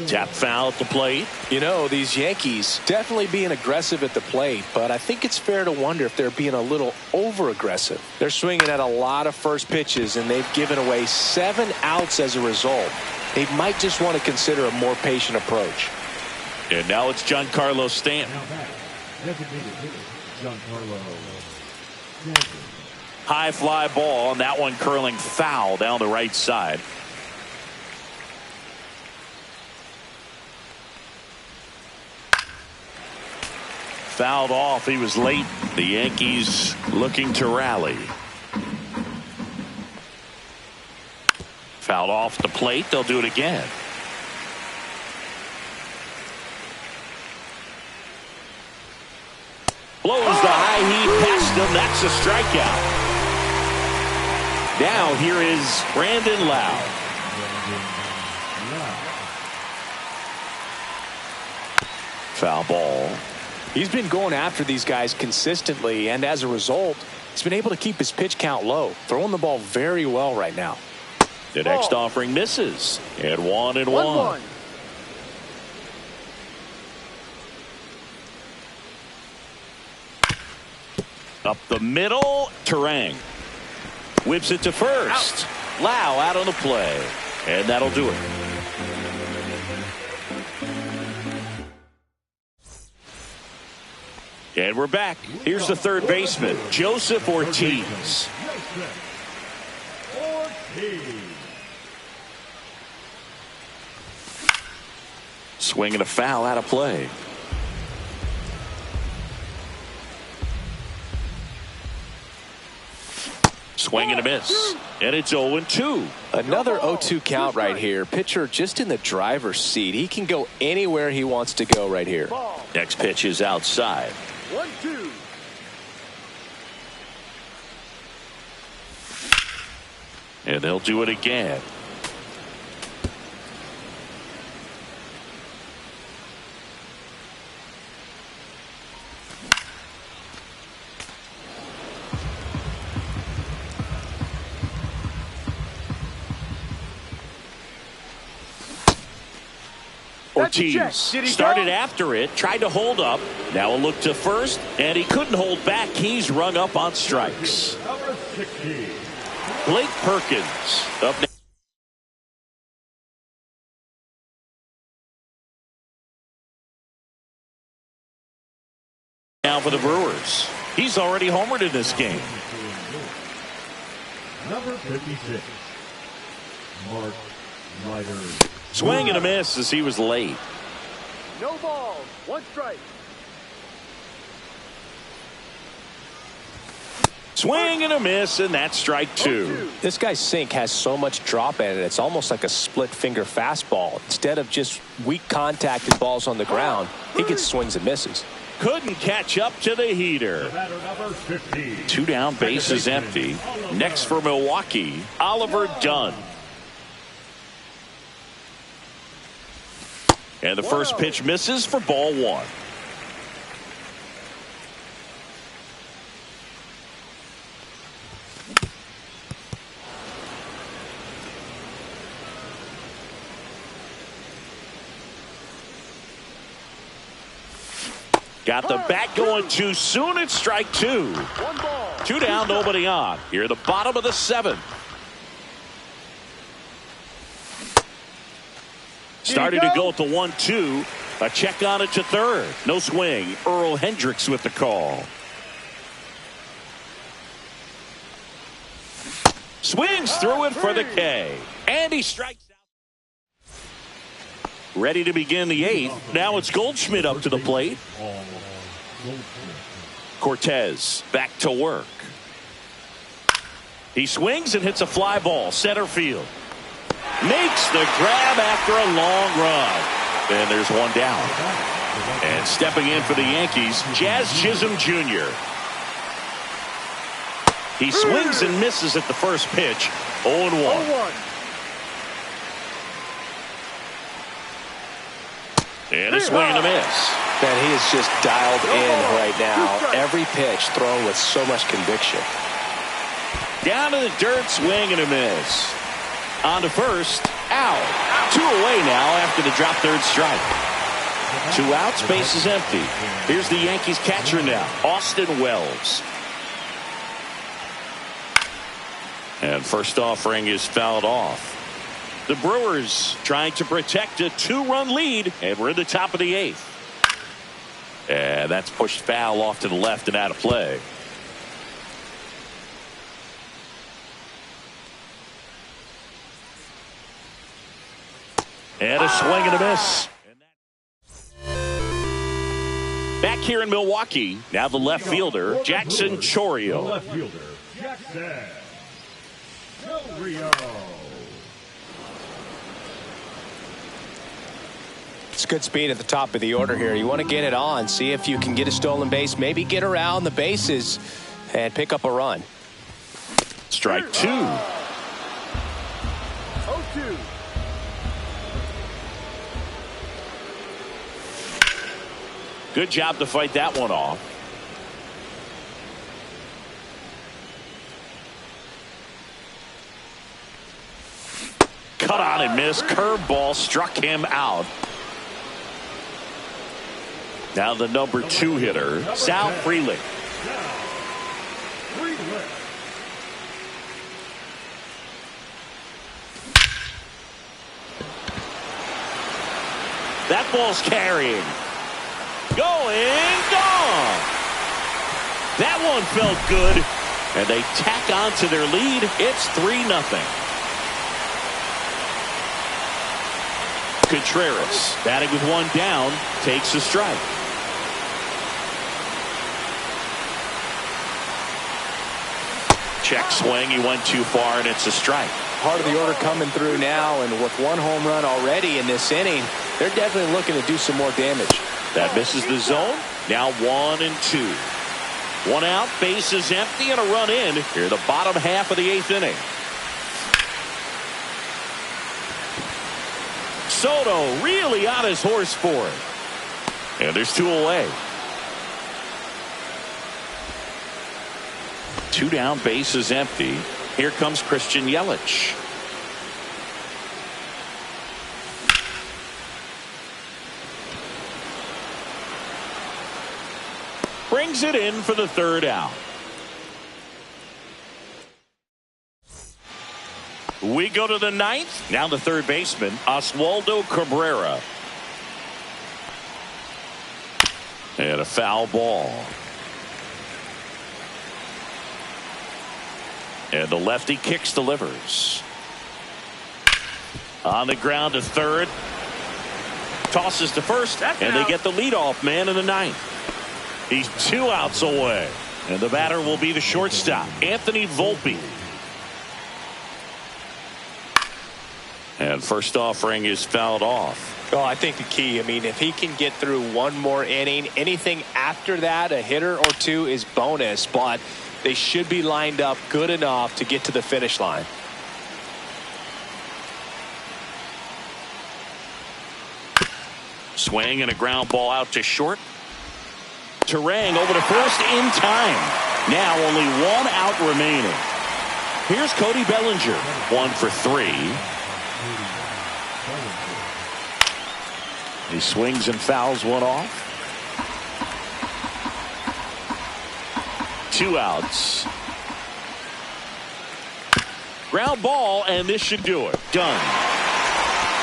Tap foul at the plate. You know, these Yankees definitely being aggressive at the plate, but I think it's fair to wonder if they're being a little over-aggressive. They're swinging at a lot of first pitches, and they've given away 7 outs as a result. They might just want to consider a more patient approach. And now it's Giancarlo Stanton. High fly ball, and that one curling foul down the right side. Fouled off. He was late. The Yankees looking to rally. Fouled off the plate. They'll do it again. Blows the high heat past him. That's a strikeout. Now here is Brandon Lau. Foul ball. He's been going after these guys consistently, and as a result, he's been able to keep his pitch count low, throwing the ball very well right now. The next offering misses. And 1-1. Up the middle, Terang. Whips it to first. Lau out on the play. And that'll do it. And we're back. Here's the third baseman, Joseph Ortiz. Swinging a foul out of play. Swing and a miss. And it's 0-2. Another 0-2 count right here. Pitcher just in the driver's seat. He can go anywhere he wants to go right here. Next pitch is outside. 1-2. And they'll do it again. Ortiz started after it, tried to hold up. Now a look to first, and he couldn't hold back. He's rung up on strikes. Blake Perkins up next. Now for the Brewers. He's already homered in this game. Number 56, Mark Ryder. Swing and a miss as he was late. No balls. 1 strike. Swing and a miss, and that's strike 2. This guy's sink has so much drop in it. It's almost like a split finger fastball. Instead of just weak contacted balls on the ground, he gets swings and misses. Couldn't catch up to the heater. 2 down, bases empty. Next for Milwaukee, Oliver Dunn. And the first pitch misses for ball 1. Got the bat going too soon. It's strike 2. 2 down, nobody on. Here at the bottom of the 7th. Starting to go at the 1-2. A check on it to third. No swing. Earl Hendricks with the call. Swings through it for the K. And he strikes out. Ready to begin the 8th. Now it's Goldschmidt up to the plate. Cortez back to work. He swings and hits a fly ball. Center field. Makes the grab after a long run. And there's one down. And stepping in for the Yankees, Jazz Chisholm Jr. He swings and misses at the first pitch. 0-1. And a swing and a miss. Man, he is just dialed in right now. Every pitch thrown with so much conviction. Down to the dirt, swing and a miss. On to first, out. 2 away now after the drop third strike. 2 outs, base is empty. Here's the Yankees catcher now, Austin Wells. And first offering is fouled off. The Brewers trying to protect a 2-run lead, and we're in the top of the 8th. And that's pushed foul off to the left and out of play. And a swing and a miss. Back here in Milwaukee, now the left fielder, Jackson Chourio. Left fielder, Jackson Chourio. It's good speed at the top of the order here. You want to get it on, see if you can get a stolen base, maybe get around the bases and pick up a run. strike two. 0-2. Good job to fight that one off. Cut on and missed. Curveball struck him out. Now the number 2 hitter, Sal Frelick. That ball's carrying. Going, gone. That one felt good. And they tack on to their lead. It's 3-0. Contreras, batting with one down, takes a strike. Check swing. He went too far, and it's a strike. Part of the order coming through now, and with one home run already in this inning, they're definitely looking to do some more damage. That misses the zone. Now 1-2. One out, bases empty, and a run in here the bottom half of the 8th inning. Soto really on his horse for it. And there's 2 away. 2 down, bases empty. Here comes Christian Yelich. Brings it in for the 3rd out. We go to the 9th. Now the 3rd baseman, Oswaldo Cabrera. And a foul ball. And the lefty kicks, delivers. On the ground to 3rd. Tosses to 1st. And they get the leadoff man in the 9th. He's 2 outs away. And the batter will be the shortstop, Anthony Volpe. And first offering is fouled off. Well, I think the key, if he can get through one more inning, anything after that, a hitter or 2 is bonus, but they should be lined up good enough to get to the finish line. Swing and a ground ball out to short. Terang over to first in time. Now only 1 out remaining. Here's Cody Bellinger. 1 for 3. He swings and fouls one off. 2 outs. Ground ball, and this should do it. Done.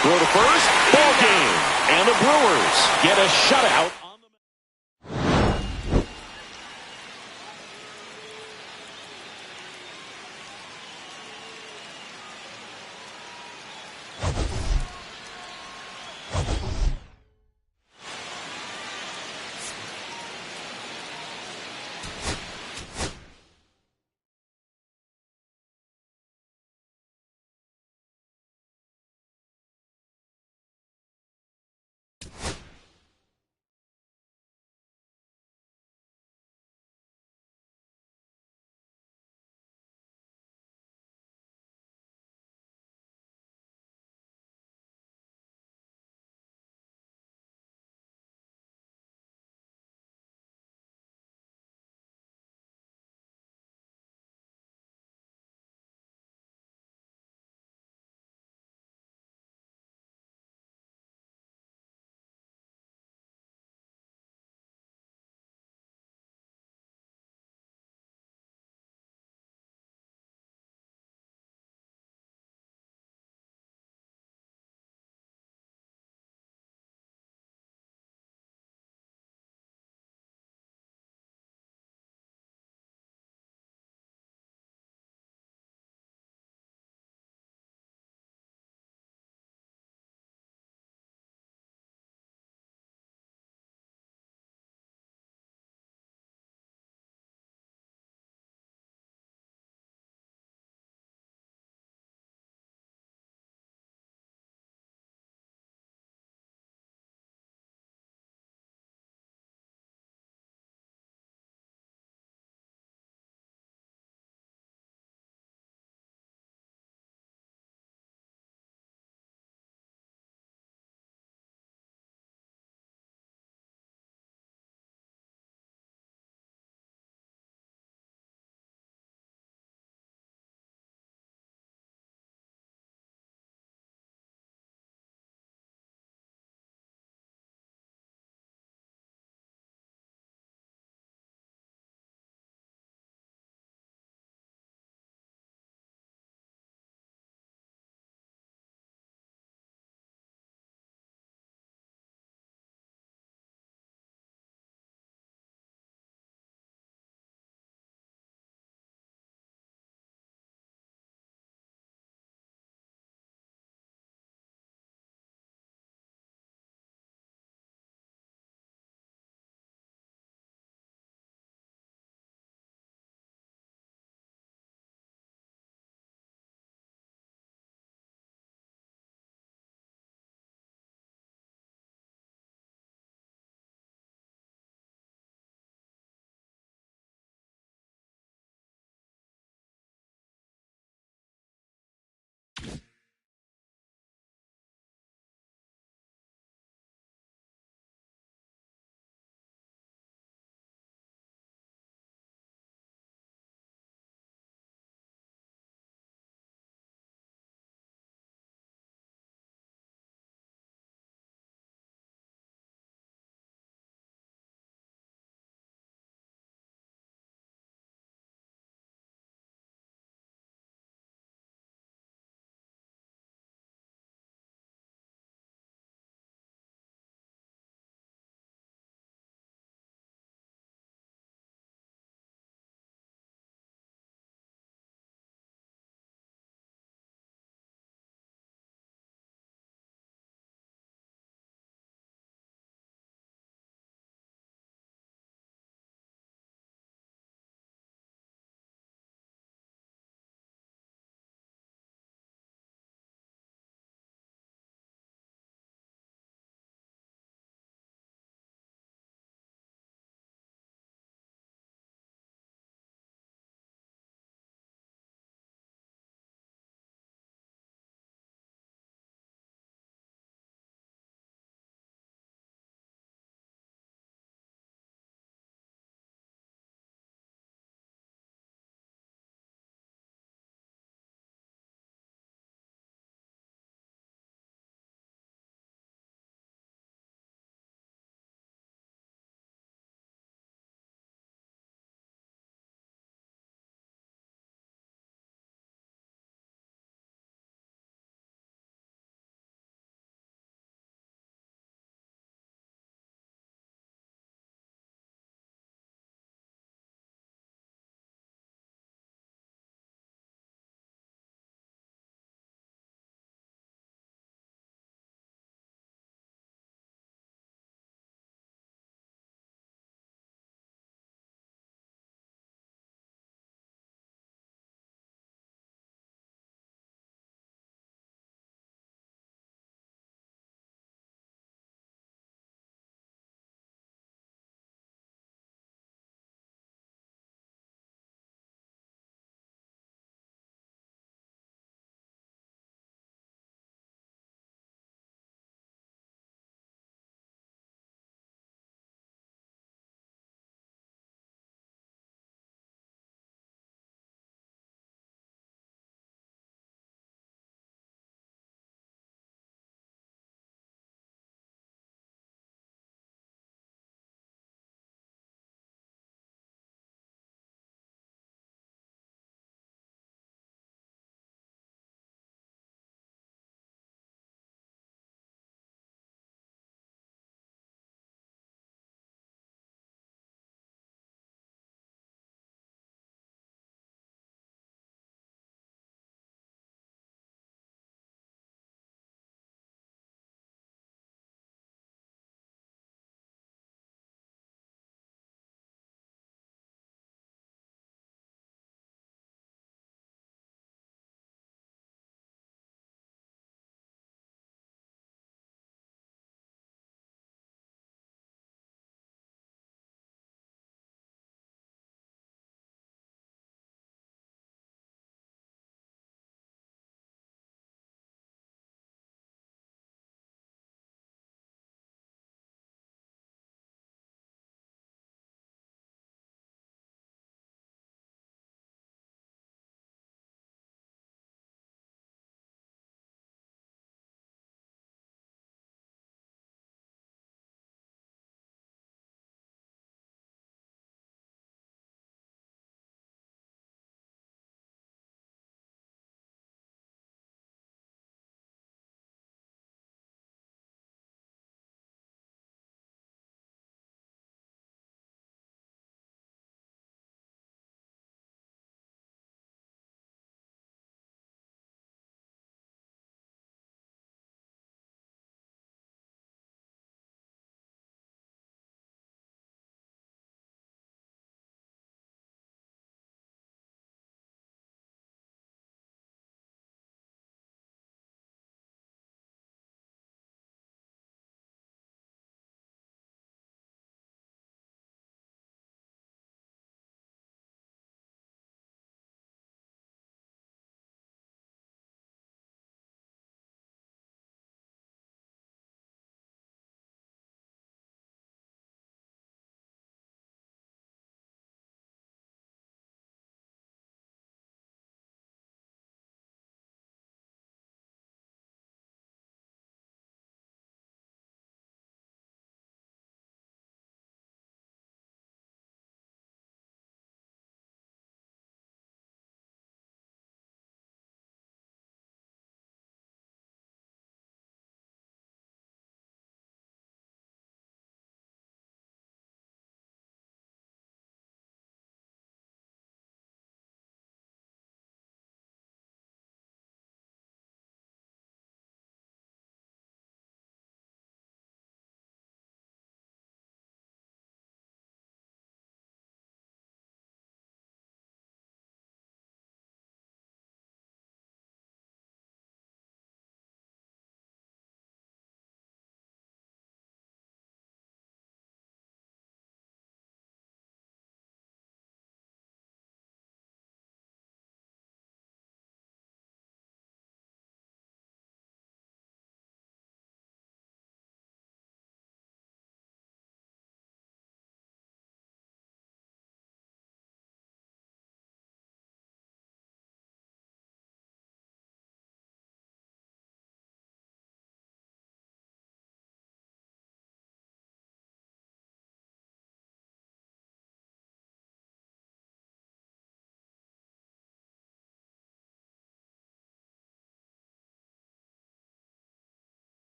Throw to first. Ball game. And the Brewers get a shutout.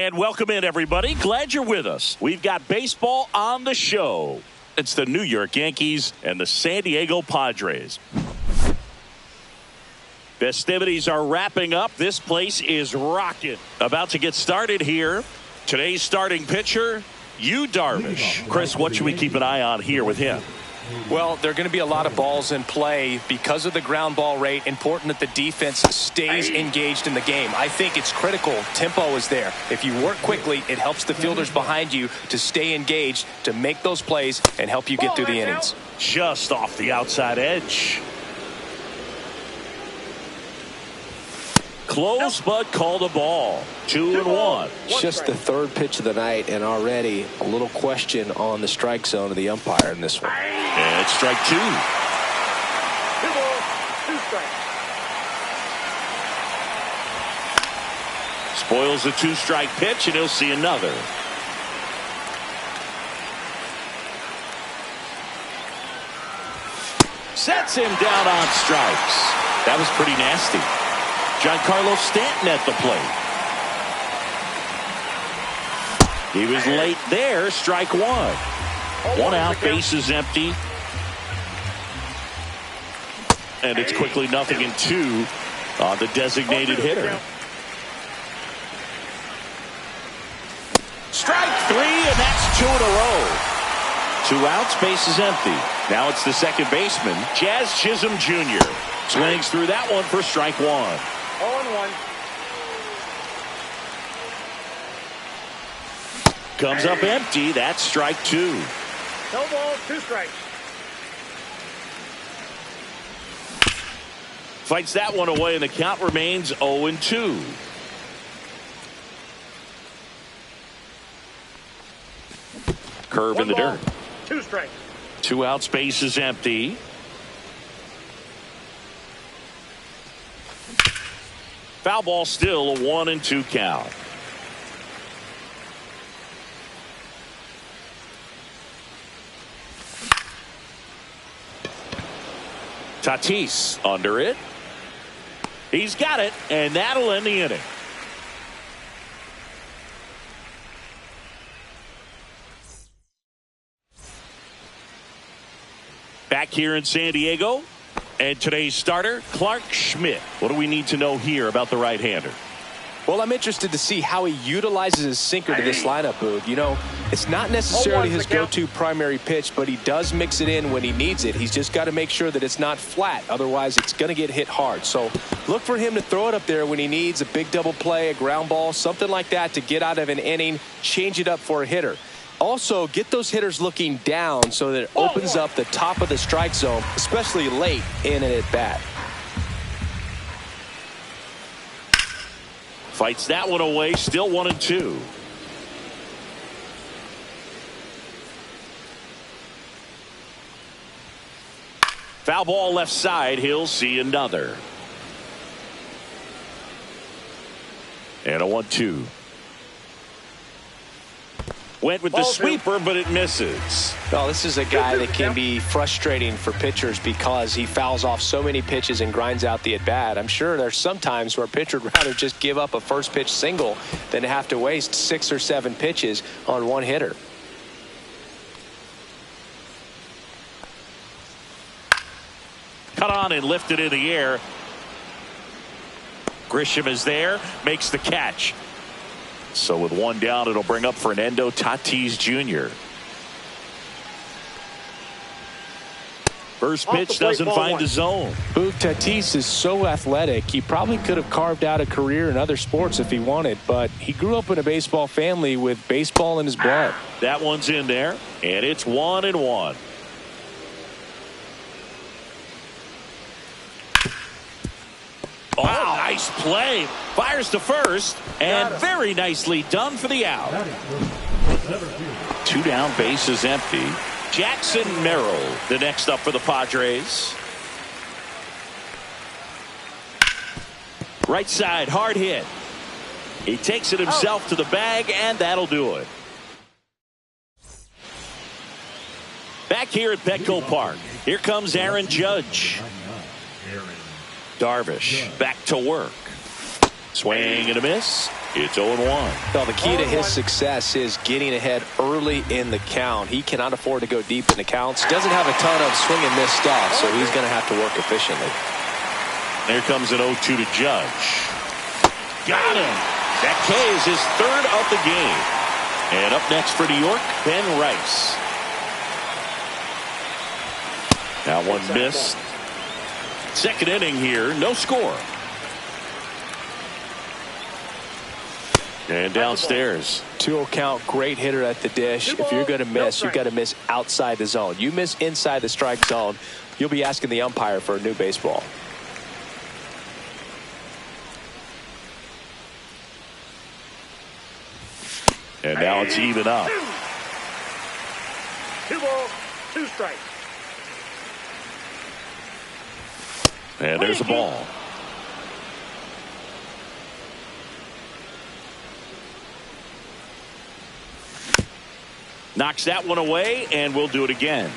And welcome in, everybody. Glad you're with us. We've got baseball on the show. It's the New York Yankees and the San Diego Padres. Festivities are wrapping up. This place is rocking. About to get started here. Today's starting pitcher, Darvish. Chris, what should we keep an eye on here with him? Well, there are going to be a lot of balls in play because of the ground ball rate. Important that the defense stays engaged in the game. I think it's critical. Tempo is there. If you work quickly, it helps the fielders behind you to stay engaged, to make those plays, and help you get through the innings. Just off the outside edge. Close, but called a ball. 2-1. Just the third pitch of the night, and already a little question on the strike zone of the umpire in this one. And it's strike 2. 2 balls, 2 strikes. Spoils the 2-strike pitch, and he'll see another. Sets him down on strikes. That was pretty nasty. Giancarlo Stanton at the plate. He was late there. Strike 1. 1 out, bases empty. And it's quickly 0-2 on the designated hitter. Strike 3, and that's 2 in a row. 2 outs, bases empty. Now it's the second baseman, Jazz Chisholm Jr. Swings through that one for strike 1. 0-1. Comes up empty. That's strike 2. No balls, 2 strikes. Fights that one away, and the count remains 0-2. Curve in the dirt. 2 strikes. 2 outs, bases empty. Foul ball, still a 1-2 count. Tatis under it. He's got it, and that'll end the inning. Back here in San Diego. And today's starter, Clark Schmidt. What do we need to know here about the right-hander? Well, I'm interested to see how he utilizes his sinker to this lineup, Boog. You know, it's not necessarily his go-to primary pitch, but he does mix it in when he needs it. He's just got to make sure that it's not flat. Otherwise, it's going to get hit hard. So look for him to throw it up there when he needs a big double play, a ground ball, something like that to get out of an inning, change it up for a hitter. Also, get those hitters looking down so that it opens up the top of the strike zone, especially late in an at-bat. Fights that one away, still 1-2. Foul ball left side, he'll see another. And a 1-2. Went with the sweeper, but it misses. Well, this is a guy that can be frustrating for pitchers because he fouls off so many pitches and grinds out the at-bat. I'm sure there's some times where a pitcher would rather just give up a first pitch single than to have to waste 6 or 7 pitches on one hitter. Cut on and lifted in the air. Grisham is there, makes the catch. So with 1 down, it'll bring up Fernando Tatis Jr. First pitch doesn't find the zone. Boog, Tatis is so athletic. He probably could have carved out a career in other sports if he wanted, but he grew up in a baseball family with baseball in his blood. That one's in there, and it's 1-1. Oh, nice play. Fires to first, and very nicely done for the out. 2 down, bases empty. Jackson Merrill, the next up for the Padres. Right side, hard hit. He takes it himself to the bag, and that'll do it. Back here at Petco Park, here comes Aaron Judge. Darvish back to work. Swing and a miss. It's 0-1. Well, the key to his success is getting ahead early in the count. He cannot afford to go deep in the counts. Doesn't have a ton of swing and miss stuff, so he's going to have to work efficiently. There comes an 0-2 to Judge. Got him. That K is his third of the game. And up next for New York, Ben Rice. That one missed. Second inning here, no score. And downstairs. 2-0 count, great hitter at the dish. If you're going to miss, you've got to miss outside the zone. You miss inside the strike zone, you'll be asking the umpire for a new baseball. And now it's even up. 2 balls, 2 strikes. And there's a ball. Knocks that one away, and we'll do it again.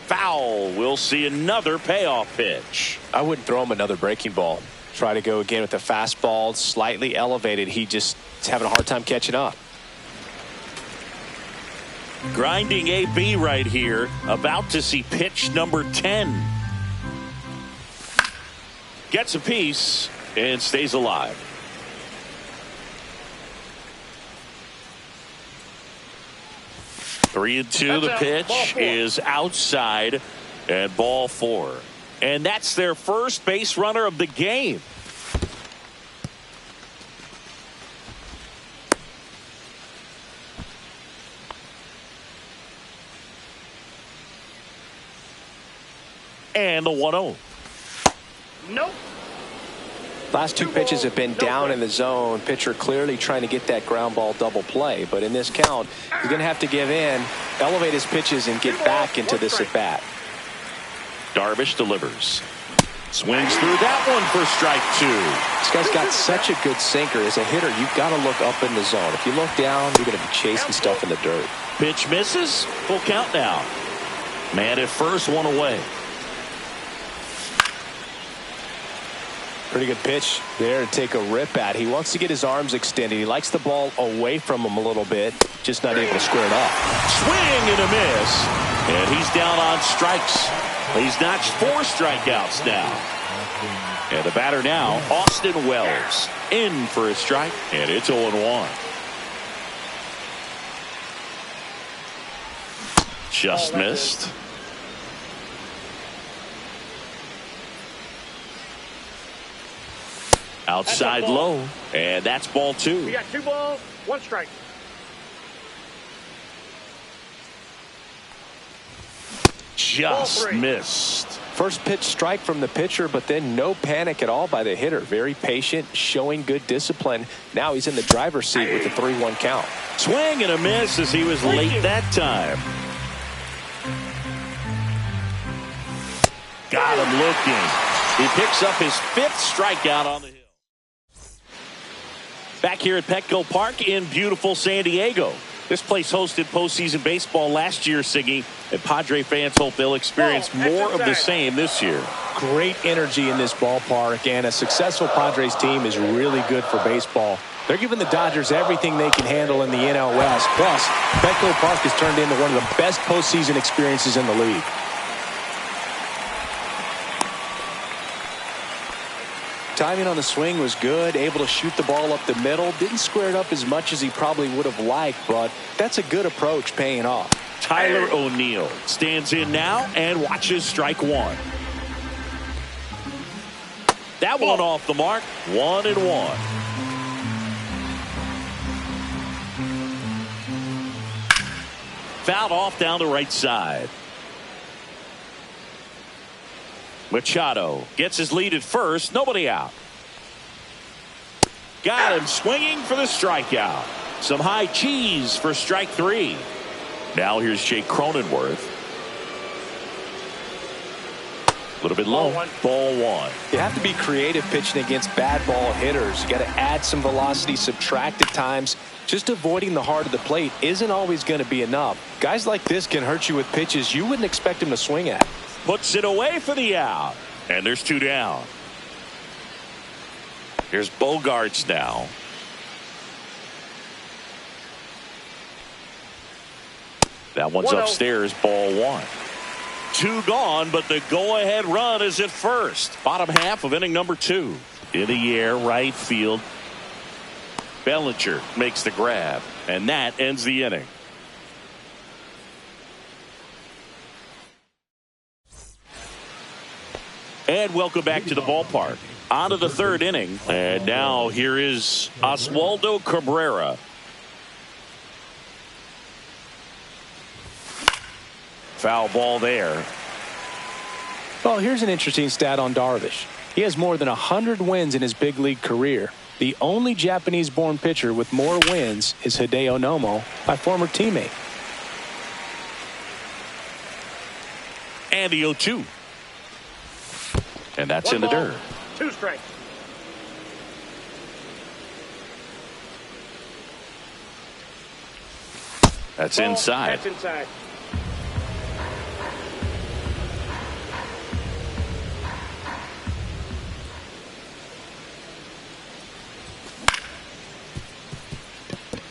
Foul. We'll see another payoff pitch. I wouldn't throw him another breaking ball. Try to go again with the fastball, slightly elevated. He just is having a hard time catching up. Grinding AB right here. About to see pitch number 10. Gets a piece and stays alive. Three and two. The pitch is outside and ball 4. And that's their first base runner of the game. And the 1-0. Nope. Last 2 pitches have been down in the zone. Pitcher clearly trying to get that ground ball double play. But in this count, he's going to have to give in, elevate his pitches, and get back into this at bat. Darvish delivers. Swings through that one for strike 2. This guy's got such a good sinker. As a hitter, you've got to look up in the zone. If you look down, you're going to be chasing stuff in the dirt. Pitch misses. Full count now. Man at first, one away. Pretty good pitch there to take a rip at. He wants to get his arms extended. He likes the ball away from him a little bit, just not able to square it up. Swing and a miss. And he's down on strikes. He's notched 4 strikeouts now. And the batter now, Austin Wells, in for a strike, and it's 0-1. Just missed. Outside low, and that's ball 2. We got 2 balls, 1 strike. Just missed. First pitch strike from the pitcher, but then no panic at all by the hitter. Very patient, showing good discipline. Now he's in the driver's seat with the 3-1 count. Swing and a miss as he was late that time. Got him looking. He picks up his 5th strikeout on the hill. Back here at Petco Park in beautiful San Diego. This place hosted postseason baseball last year, Siggy, and Padre fans hope they'll experience more of the same this year. Great energy in this ballpark, and a successful Padres team is really good for baseball. They're giving the Dodgers everything they can handle in the NL West. Plus, Petco Park has turned into one of the best postseason experiences in the league. Timing on the swing was good, able to shoot the ball up the middle. Didn't square it up as much as he probably would have liked, but that's a good approach paying off. Tyler O'Neill stands in now and watches strike 1. That one off the mark, 1-1. Fouled off down the right side. Machado gets his lead at first. Nobody out. Got him swinging for the strikeout. Some high cheese for strike 3. Now here's Jake Cronenworth. A little bit low. Ball one. You have to be creative pitching against bad ball hitters. You got to add some velocity, subtract at times. Just avoiding the heart of the plate isn't always going to be enough. Guys like this can hurt you with pitches you wouldn't expect him to swing at. Puts it away for the out. And there's two down. Here's Bogarts now. That one's upstairs, ball one. Two gone, but the go-ahead run is at first. Bottom half of inning number 2. In the air, right field. Bellinger makes the grab, and that ends the inning. And welcome back to the ballpark. On to the third inning, and now here is Oswaldo Cabrera. Foul ball there. Well, here's an interesting stat on Darvish. He has more than 100 wins in his big league career. The only Japanese-born pitcher with more wins is Hideo Nomo, my former teammate. And the 0-2. And that's in the dirt. 2 strikes. That's inside. That's inside.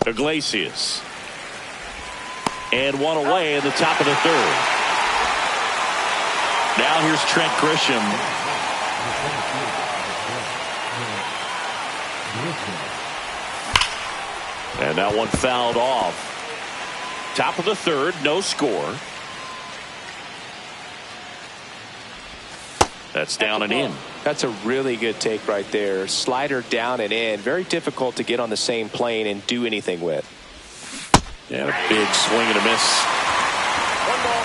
Iglesias. And one away in the top of the third. Now here's Trent Grisham. And that one fouled off. Top of the third, no score. That's down and in. That's a really good take right there. Slider down and in. Very difficult to get on the same plane and do anything with. And a big swing and a miss. 1 ball,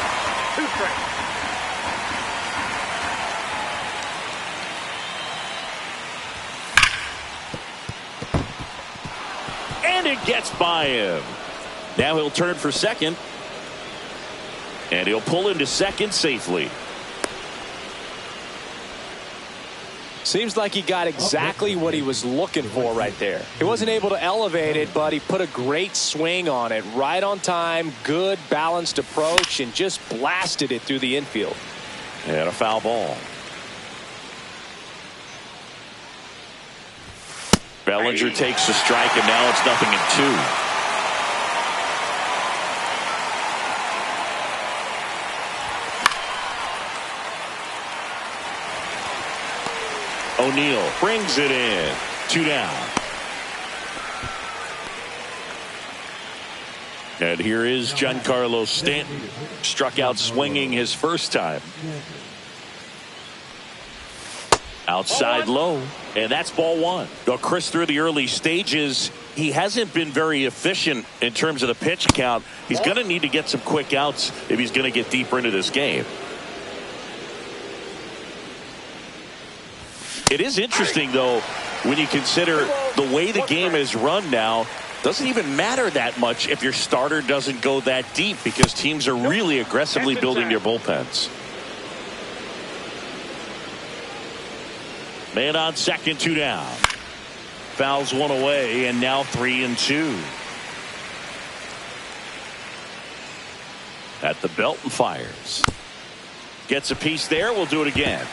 2 strikes. And it gets by him. Now he'll turn for second. And he'll pull into second safely. Seems like he got exactly what he was looking for right there. He wasn't able to elevate it, but he put a great swing on it. Right on time, good balanced approach, and just blasted it through the infield. And a foul ball. Bellinger takes the strike, and now it's 0-2. O'Neill brings it in. 2 down. And here is Giancarlo Stanton. Struck out swinging his first time. Outside low. And that's ball one. Now, Chris, through the early stages, he hasn't been very efficient in terms of the pitch count. He's going to need to get some quick outs if he's going to get deeper into this game. It is interesting, though, when you consider the way the game is run now. Doesn't even matter that much if your starter doesn't go that deep, because teams are really aggressively building their bullpens. Man on second, 2 down. Fouls one away, and now 3-2. At the belt and fires. Gets a piece there. We'll do it again.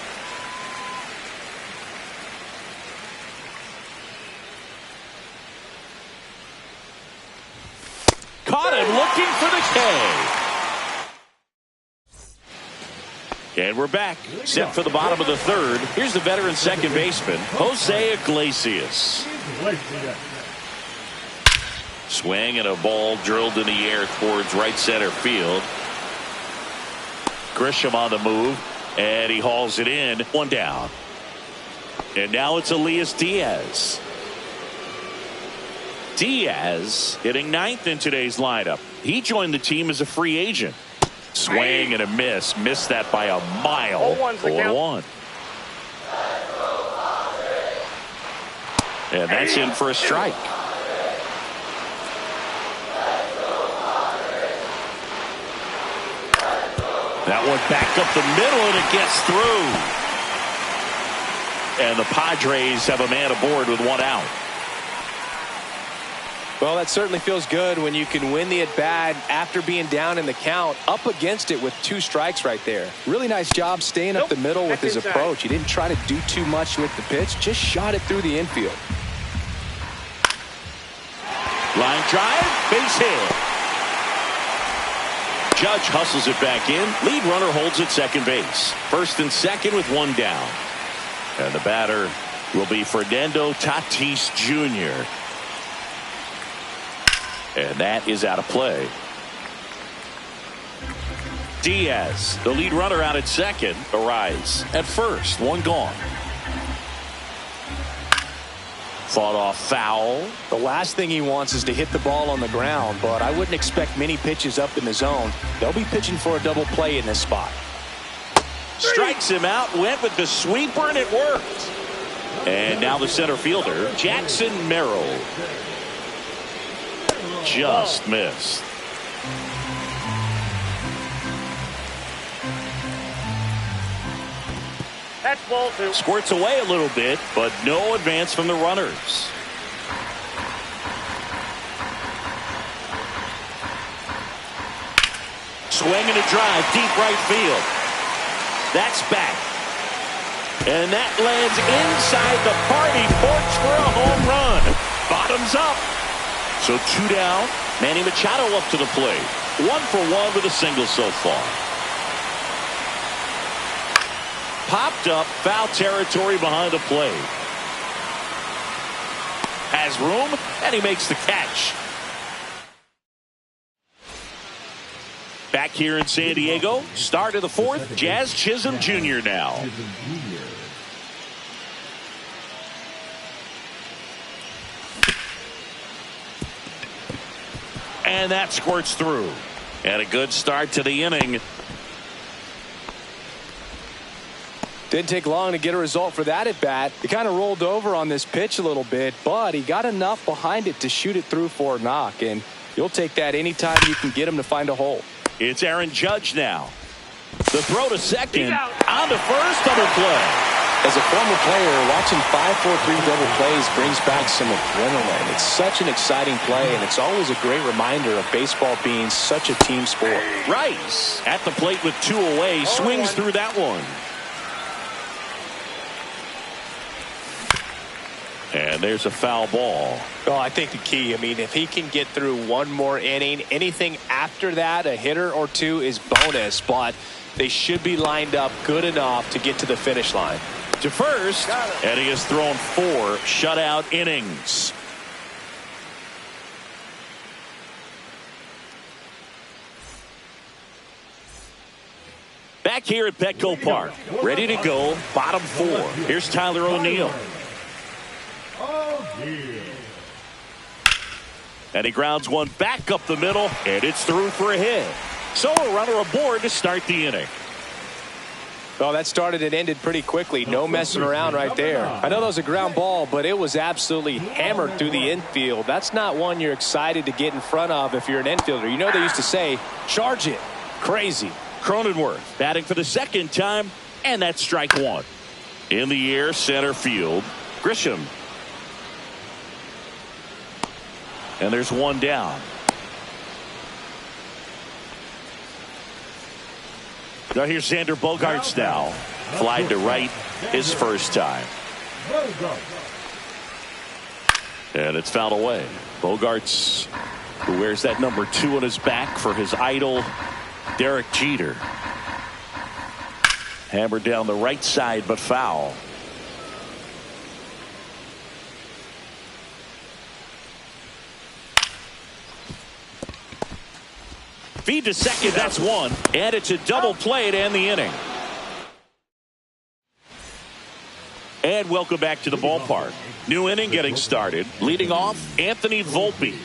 Caught him looking for the K. And we're back. Set for the bottom of the third. Here's the veteran second baseman, Jose Iglesias. Swing and a ball drilled in the air towards right center field. Grisham on the move, and he hauls it in. 1 down. And now it's Elias Diaz. Diaz hitting 9th in today's lineup. He joined the team as a free agent. Swing and a miss. Missed that by a mile. 4-1. And that's in for a strike. That one back up the middle, and it gets through. And the Padres have a man aboard with one out. Well, that certainly feels good when you can win the at-bat after being down in the count, up against it with 2 strikes right there. Really nice job staying up the middle with his approach. He didn't try to do too much with the pitch, just shot it through the infield. Line drive, base hit. Judge hustles it back in. Lead runner holds at second base. First and second with one down. And the batter will be Fernando Tatis Jr. And that is out of play. Diaz, the lead runner out at second, arrives at first. One gone. Fought off foul. The last thing he wants is to hit the ball on the ground, but I wouldn't expect many pitches up in the zone. They'll be pitching for a double play in this spot. Strikes him out, went with the sweeper, and it worked. And now the center fielder, Jackson Merrill. Just missed. That's ball 2. Squirts away a little bit, but no advance from the runners. Swing and a drive, deep right field. That's back. And that lands inside the party porch for a home run. Bottoms up. So 2 down. Manny Machado up to the plate. 1 for 1 with a single so far. Popped up, foul territory behind the plate. Has room, and he makes the catch. Back here in San Diego, start of the 4th, Jazz Chisholm Jr. now. And that squirts through. And a good start to the inning. Didn't take long to get a result for that at bat. He kind of rolled over on this pitch a little bit, but he got enough behind it to shoot it through for a knock, and you'll take that anytime you can get him to find a hole. It's Aaron Judge now. The throw to second, on to first, double play. As a former player, watching 5-4-3 double plays brings back some adrenaline. It's such an exciting play, and it's always a great reminder of baseball being such a team sport. Rice at the plate with 2 away, swings through that one. And there's a foul ball. Well, I think the key, if he can get through one more inning, anything after that, a hitter or 2 is bonus, but they should be lined up good enough to get to the finish line. To first, and he has thrown 4 shutout innings. Back here at Petco Park, ready to go, bottom 4. Here's Tyler O'Neill. And he grounds one back up the middle, and it's through for a hit. So a runner aboard to start the inning. Well, that started and ended pretty quickly. No messing around right there. I know that was a ground ball, but it was absolutely hammered through the infield. That's not one you're excited to get in front of if you're an infielder. You know they used to say, charge it. Crazy. Cronenworth batting for the second time, and that's strike 1. In the air, center field, Grisham. And there's one down. Now here's Xander Bogaerts now. Flied to right his first time. And it's fouled away. Bogaerts, who wears that number 2 on his back for his idol, Derek Jeter. Hammered down the right side, but foul. Feed to second, that's 1. And it's a double play to end the inning. And welcome back to the ballpark. New inning getting started. Leading off, Anthony Volpe.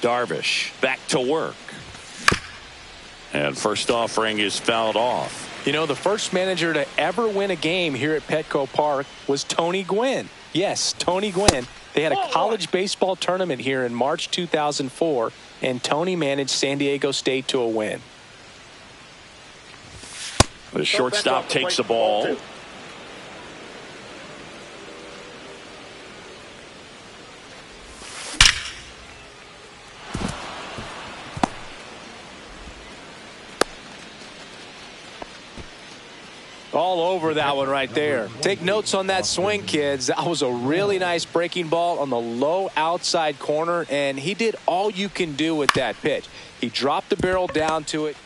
Darvish back to work. And first offering is fouled off. You know, the first manager to ever win a game here at Petco Park was Tony Gwynn. Yes, Tony Gwynn. They had a college baseball tournament here in March 2004, and Tony managed San Diego State to a win. The shortstop takes the ball. All over that one right there. Take notes on that swing, kids. That was a really nice breaking ball on the low outside corner, and he did all you can do with that pitch. He dropped the barrel down to it.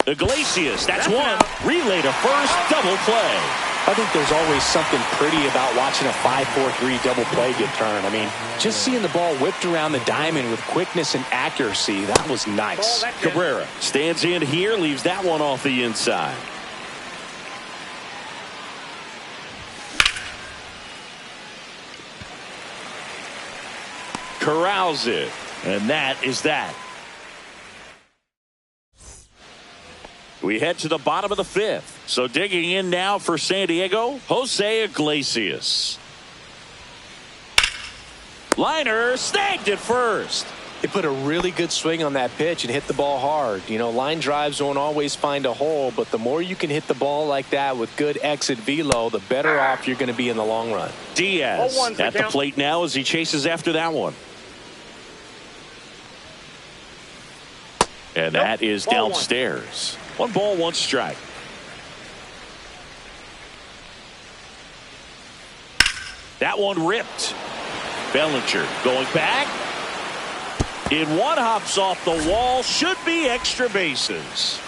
Iglesias, that's one. Relay to first, double play. I think there's always something pretty about watching a 5-4-3 double play get turned. I mean, just seeing the ball whipped around the diamond with quickness and accuracy, that was nice. Cabrera stands in here, leaves that one off the inside. Corrals it, and that is that. We head to the bottom of the fifth. So digging in now for San Diego, Jose Iglesias. Liner snagged it first. He put a really good swing on that pitch and hit the ball hard. You know, line drives won't always find a hole, but the more you can hit the ball like that with good exit velo, the better off you're going to be in the long run. Diaz at the plate now as he chases after that one. And that is downstairs. 1 ball, 1 strike. That one ripped. Bellinger going back. In one, hops off the wall. Should be extra bases.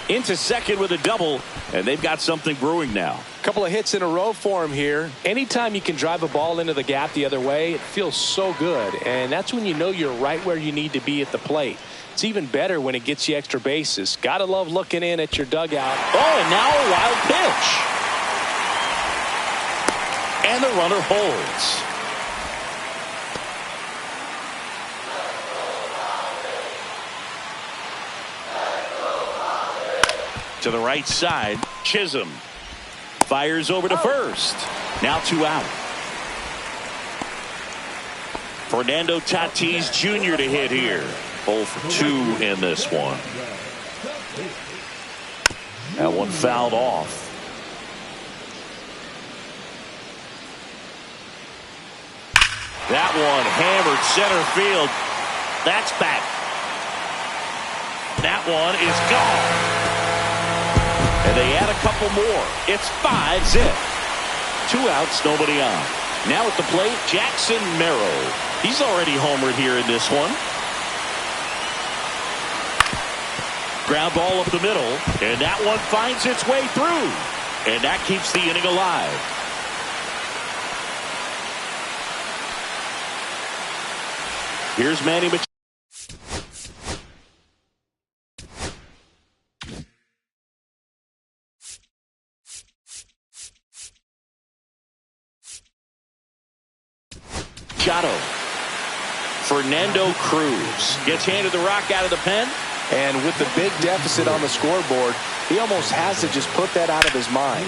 Into second with a double, and they've got something brewing now. Couple of hits in a row for him here. Anytime you can drive a ball into the gap the other way, it feels so good. And that's when you know you're right where you need to be at the plate. It's even better when it gets you extra bases. Gotta love looking in at your dugout. Oh, and now a wild pitch. And the runner holds. To the right side, Chisholm fires over to first. Now 2 out. Fernando Tatis Jr. to hit here. 0 for 2 in this one. That one fouled off. That one hammered center field. That's back. That one is gone. And they add a couple more. It's 5-zip. 2 outs, nobody on. Now at the plate, Jackson Merrill. He's already homered here in this one. Ground ball up the middle, and that one finds its way through. And that keeps the inning alive. Here's Manny Machado. Fernando Cruz gets handed the rock out of the pen. And with the big deficit on the scoreboard, he almost has to just put that out of his mind.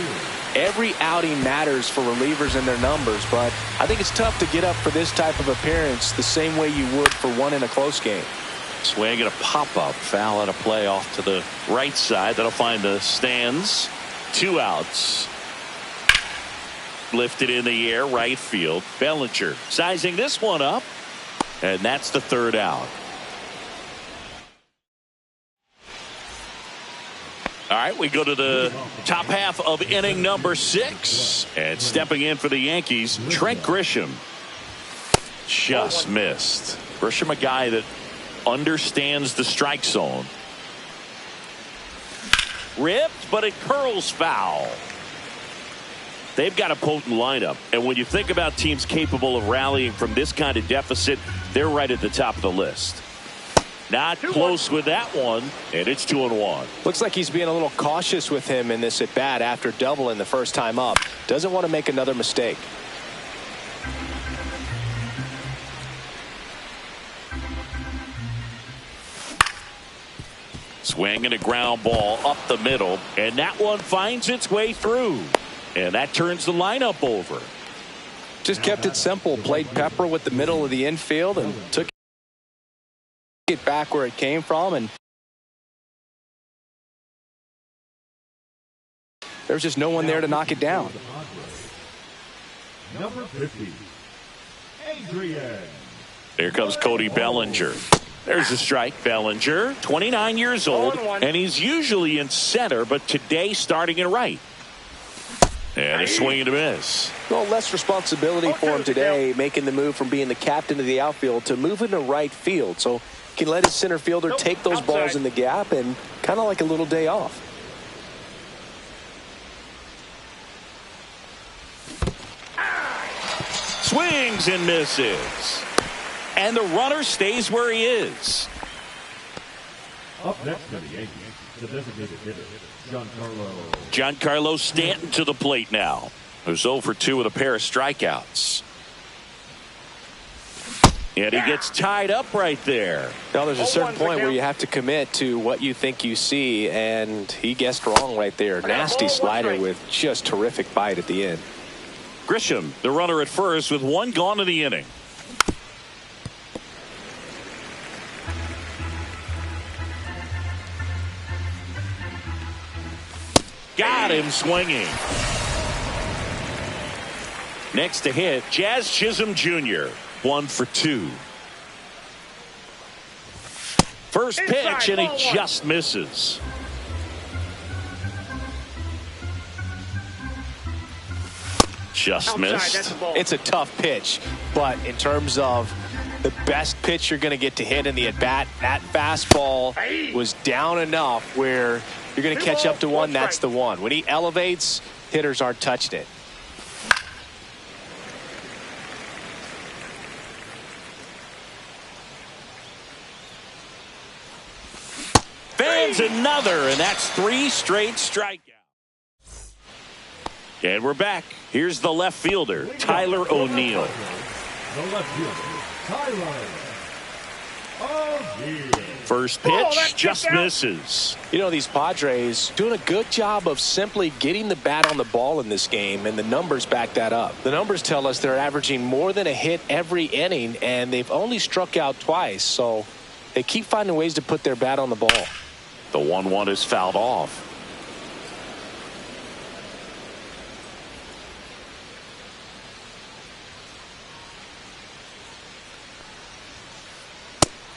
Every outing matters for relievers and their numbers, but I think it's tough to get up for this type of appearance the same way you would for one in a close game. Swing and a pop-up, foul and a play off to the right side. That'll find the stands. 2 outs. Lifted in the air, right field. Bellinger sizing this one up, and that's the 3rd out. All right, we go to the top half of inning number 6. And stepping in for the Yankees, Trent Grisham. Just missed. Grisham, a guy that understands the strike zone. Ripped, but it curls foul. They've got a potent lineup. And when you think about teams capable of rallying from this kind of deficit, they're right at the top of the list. Not close with that one, and it's 2-1. Looks like he's being a little cautious with him in this at bat after doubling the first time up. Doesn't want to make another mistake. Swing and a ground ball up the middle, and that one finds its way through. And that turns the lineup over. Just kept it simple. Played pepper with the middle of the infield and took it back where it came from. And there was just no one there to knock it down. Number 50, Adrian. Here comes Cody Bellinger. There's a strike. Bellinger, 29 years old, and he's usually in center, but today starting in right. And a swing and a miss. Well, less responsibility for him today, making the move from being the captain of the outfield to moving to right field. So he can let his center fielder take those balls in the gap and kind of like a little day off. Swings and misses. And the runner stays where he is. Up next to the Yankees, the designated hitter, Giancarlo Stanton to the plate now. Who's 0 for 2 with a pair of strikeouts. And he gets tied up right there. Now there's a certain point where you have to commit to what you think you see, and he guessed wrong right there. Nasty slider with just terrific bite at the end. Grisham, the runner at first with one gone in the inning. Got him swinging. Next to hit, Jazz Chisholm Jr. 1 for 2. First pitch, and he just misses. Just missed. It's a tough pitch, but in terms of the best pitch you're going to get to hit in the at-bat, that fastball was down enough where you're going to catch up to one. That's the one. When he elevates, hitters aren't touching it. Fans another, and that's 3 straight strikeouts. And we're back. Here's the left fielder, Tyler O'Neill. The left fielder, Tyler O'Neill. First pitch just misses. You know, these Padres doing a good job of simply getting the bat on the ball in this game, and the numbers back that up. The numbers tell us they're averaging more than a hit every inning, and they've only struck out twice, so they keep finding ways to put their bat on the ball. The 1-1 is fouled off.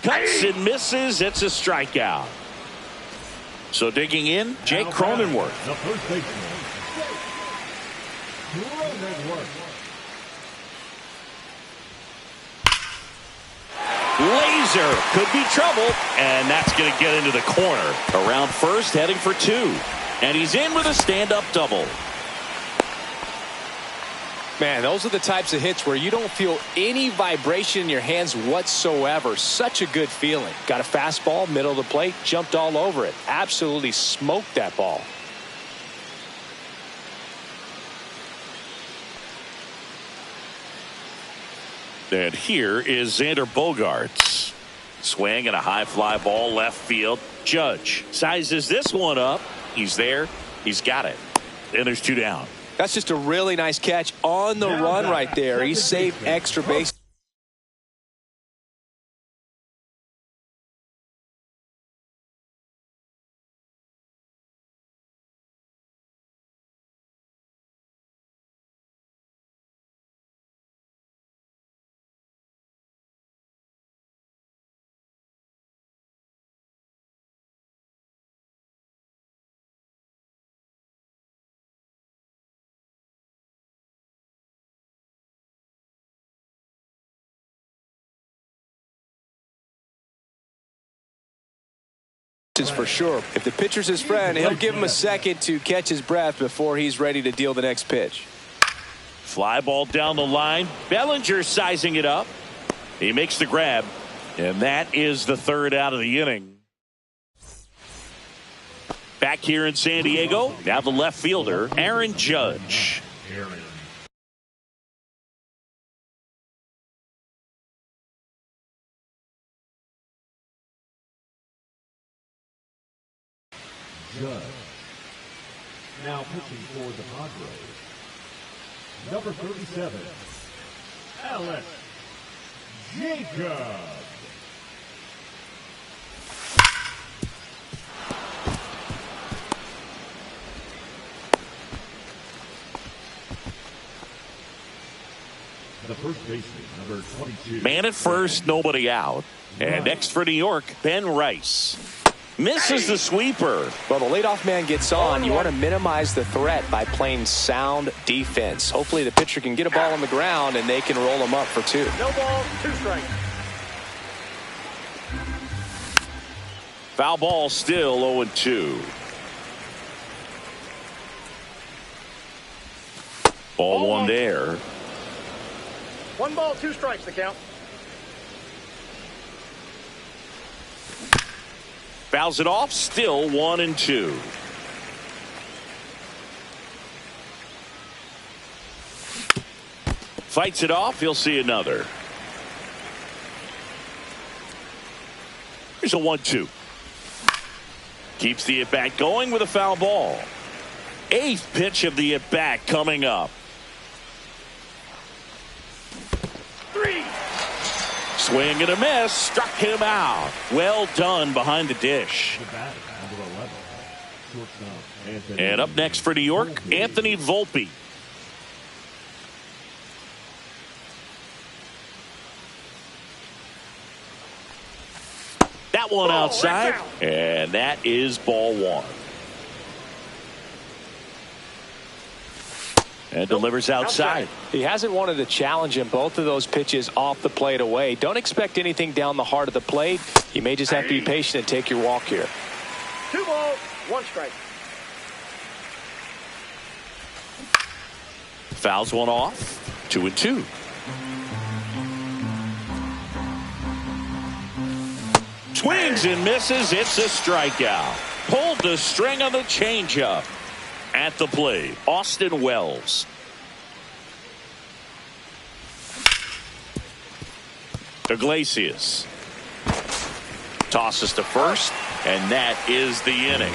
Cuts and misses. It's a strikeout. So digging in, Jake Cronenworth. The first baseman, Cronenworth. Laser could be trouble, and that's going to get into the corner. Around first, heading for 2. And he's in with a stand-up double. Man, those are the types of hits where you don't feel any vibration in your hands whatsoever. Such a good feeling. Got a fastball, middle of the plate, jumped all over it. Absolutely smoked that ball. And here is Xander Bogaerts. Swing and a high fly ball left field. Judge sizes this one up. He's there. He's got it. And there's 2 down. That's just a really nice catch on the run right there. He saved extra base. For sure. If the pitcher's his friend, he'll give him a second to catch his breath before he's ready to deal the next pitch. Fly ball down the line. Bellinger sizing it up. He makes the grab, and that is the 3rd out of the inning. Back here in San Diego, now the left fielder, Aaron Judge. Judge. Now pitching for the Padres, number 37, Alex Jacob. The first baseman, number 22. Man at first, nobody out. And next for New York, Ben Rice. Misses the sweeper. Well, the leadoff man gets on. You want to minimize the threat by playing sound defense. Hopefully the pitcher can get a ball on the ground and they can roll him up for 2. No ball, 2 strikes. Foul ball, still 0-2. Ball 1 there. 1 ball, 2 strikes the count. Fouls it off, still 1-2. Fights it off, he'll see another. Here's a 1-2. Keeps the at-bat going with a foul ball. 8th pitch of the at-bat coming up. 3. Swing and a miss, struck him out. Well done behind the dish. The batter, number 11. Shortstop, Anthony. And up next for New York, Anthony Volpe. That one outside, and that is ball 1. And delivers outside. He hasn't wanted to challenge him. Both of those pitches off the plate away. Don't expect anything down the heart of the plate. You may just have to be patient and take your walk here. 2 balls, 1 strike. Fouls one off. 2-2. Swings and misses. It's a strikeout. Pulled the string on the changeup. At the plate, Austin Wells. Iglesias tosses to first, and that is the inning.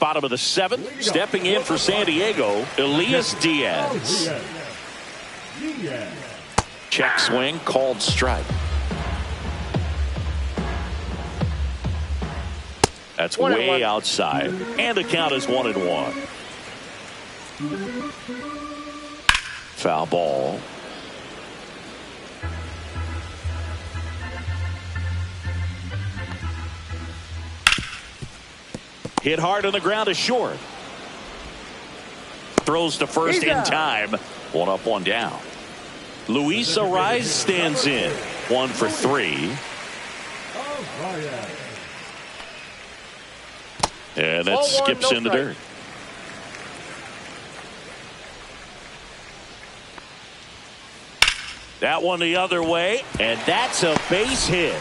Bottom of the 7th, stepping in for San Diego, Elias Diaz. Check swing, called strike. That's way outside. And the count is 1-1. Foul ball. Hit hard on the ground to short. Throws to first in time. 1 up, 1 down. Luis Ariz stands in. 1 for 3. And that skips in the dirt. That one the other way, and that's a base hit.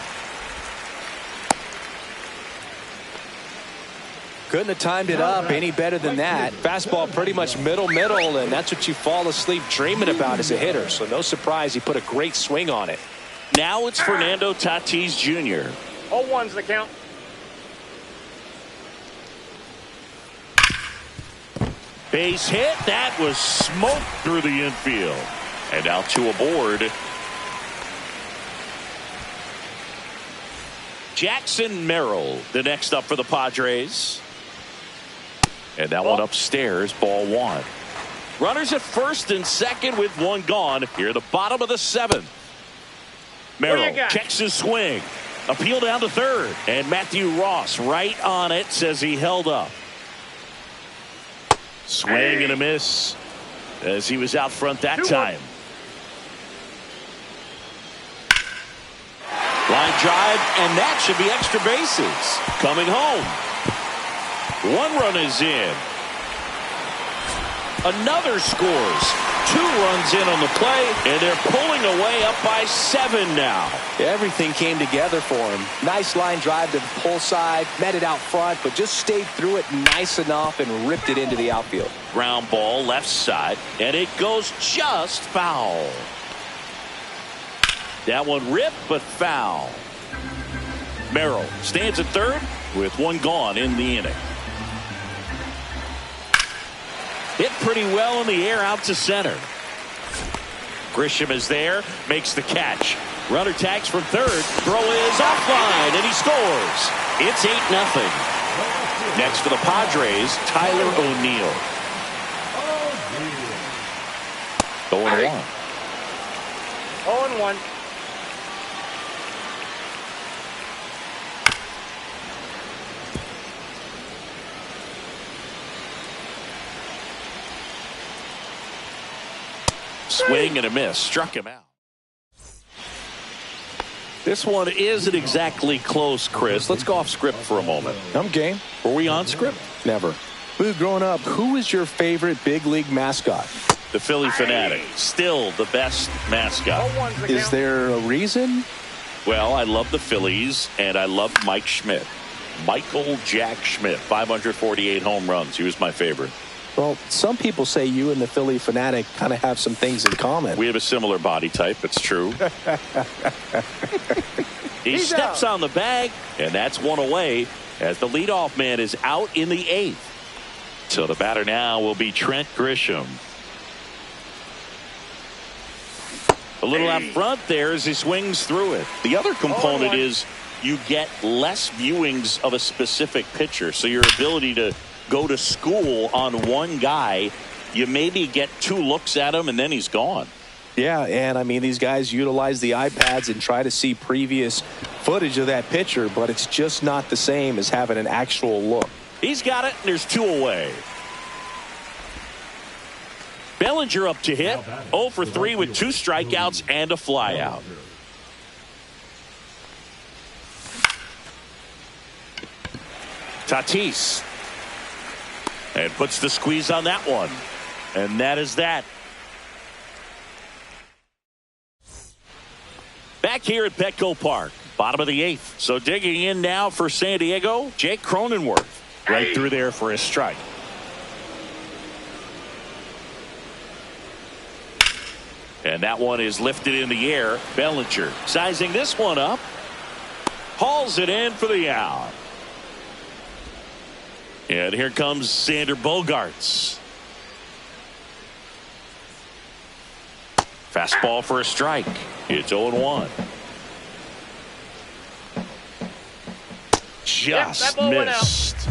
Couldn't have timed it up any better than that. Fastball pretty much middle, and that's what you fall asleep dreaming about as a hitter. So no surprise he put a great swing on it. Now it's Fernando Tatis Jr. 0-1's the count. Base hit. That was smoked through the infield. And now 2 aboard. Jackson Merrill, the next up for the Padres. And that one upstairs, ball 1. Runners at first and second with 1 gone. Here, the bottom of the 7th. Merrill checks his swing. Appeal down to third. And Matthew Ross right on it, says he held up. Swing and a miss as he was out front that time. Line drive, and that should be extra bases. Coming home. 1 run is in. Another scores. 2 runs in on the play, and they're pulling away up by 7 now. Everything came together for him. Nice line drive to the pull side, met it out front, but just stayed through it nice enough and ripped it into the outfield. Ground ball left side, and it goes just foul. That one ripped, but foul. Merrill stands at third with one gone in the inning. Hit pretty well in the air out to center. Grisham is there, makes the catch. Runner tags from third. Throw is offline, and he scores. It's 8-0. Next for the Padres, Tyler O'Neill. 0-1. 0-1. Swing and a miss. Struck him out. This one isn't exactly close, Chris. Let's go off script for a moment. I'm game. Were we on script? Never. Boo, growing up, who was your favorite big league mascot? The Philly Fanatic. Still the best mascot. 0-1's the Is count. there a reason? Well, I love the Phillies, and I love Mike Schmidt. Michael Jack Schmidt, 548 home runs. He was my favorite. Well, some people say you and the Philly Fanatic kind of have some things in common. We have a similar body type. It's true. He steps on the bag, and that's one away as the leadoff man is out in the 8th. So the batter now will be Trent Grisham. A little out front there as he swings through it. The other component is you get less viewings of a specific pitcher. So your ability to go to school on one guy, you maybe get 2 looks at him and then he's gone. Yeah, and I mean, these guys utilize the iPads and try to see previous footage of that pitcher, but it's just not the same as having an actual look. He's got it, and there's 2 away. Bellinger up to hit. 0 for 3 with 2 strikeouts and a flyout. Tatis. And puts the squeeze on that one. And that is that. Back here at Petco Park, bottom of the 8th. So digging in now for San Diego, Jake Cronenworth. Right through there for a strike. And that one is lifted in the air. Bellinger sizing this one up. Hauls it in for the out. And here comes Sander Bogaerts. Fastball for a strike. It's 0-1. Just missed.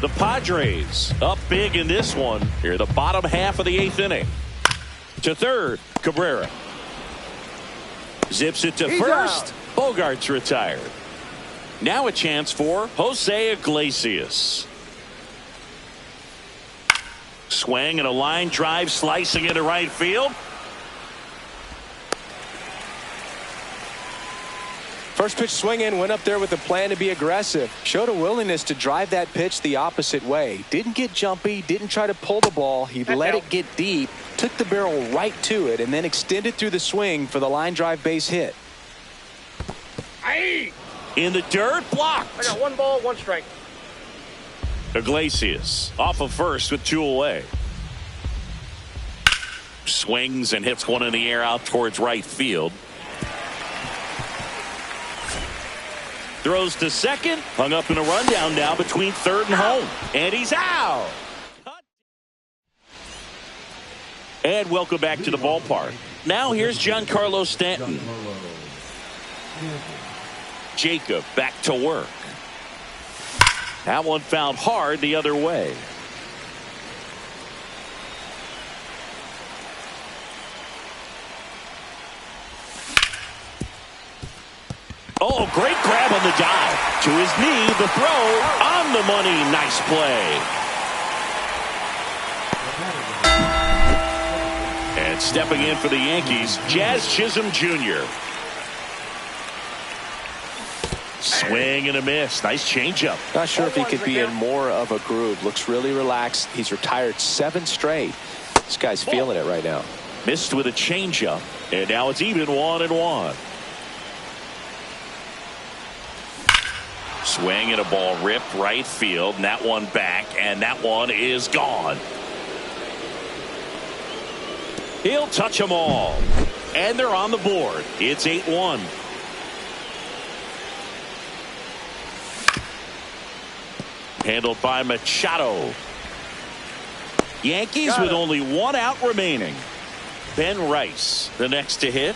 The Padres up big in this one. Here, the bottom half of the 8th inning. To third, Cabrera. Zips it to first. Bogaerts retired. Now a chance for Jose Iglesias. Swing and a line drive slicing into right field. First pitch swinging, went up there with a plan to be aggressive. Showed a willingness to drive that pitch the opposite way. Didn't get jumpy, didn't try to pull the ball. He let it get deep, took the barrel right to it, and then extended through the swing for the line drive base hit. In the dirt, blocked. I got 1 ball, 1 strike. Iglesias off of first with 2 away. Swings and hits one in the air out towards right field. Throws to second. Hung up in a rundown now between third and home. And he's out. And welcome back to the ballpark. Now here's Giancarlo Stanton. Jacob back to work. That one fouled hard the other way. Oh, great grab on the dive. To his knee, the throw on the money. Nice play. And stepping in for the Yankees, Jazz Chisholm Jr. Swing and a miss. Nice changeup. Not sure if he could be in more of a groove. Looks really relaxed. He's retired 7 straight. This guy's feeling it right now. Missed with a changeup. And now it's even 1-1. Swing and a ball ripped right field. And that one back. And that one is gone. He'll touch them all. And they're on the board. It's 8-1. Handled by Machado. Yankees with only one out remaining. Ben Rice, the next to hit.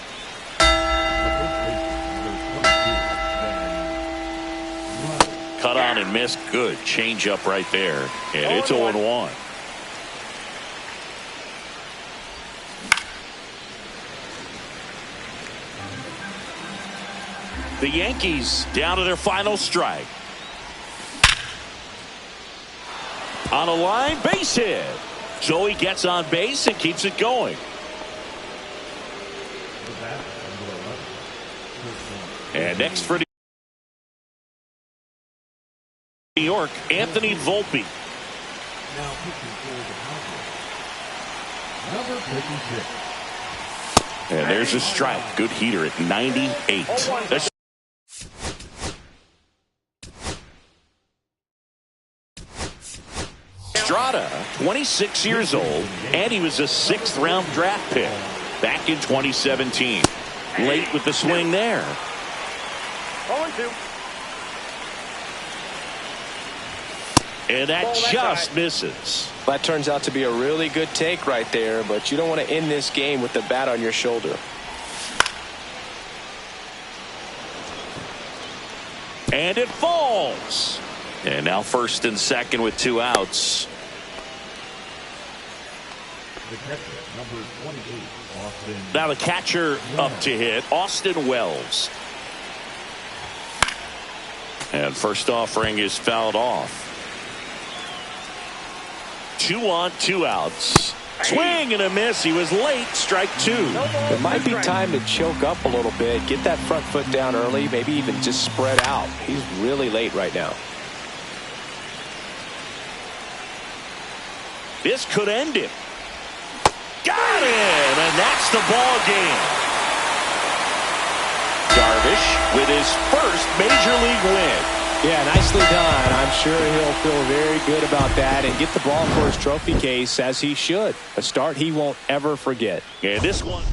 Cut on and missed. Good change up right there. And it's 0-1. The Yankees down to their final strike. On a line, base hit. So he gets on base and keeps it going. And next for New York, Anthony Volpe. Now pitching for the Padres, number 56. And there's a strike. Good heater at 98. Estrada, 26 years old, and he was a 6th-round draft pick back in 2017. Late with the swing there. 0-2. And that just misses. That turns out to be a really good take right there, but you don't want to end this game with the bat on your shoulder. And it falls. And now first and second with 2 outs. The catcher, number 28, Austin. Now the catcher up to hit, Austin Wells. And first offering is fouled off. 2 on, 2 outs. Swing and a miss. He was late. Strike 2. It might be time to choke up a little bit. Get that front foot down early. Maybe even just spread out. He's really late right now. This could end it. Got him, and that's the ball game. Darvish with his first major league win. Yeah, nicely done. I'm sure he'll feel very good about that and get the ball for his trophy case, as he should. A start he won't ever forget. And this one.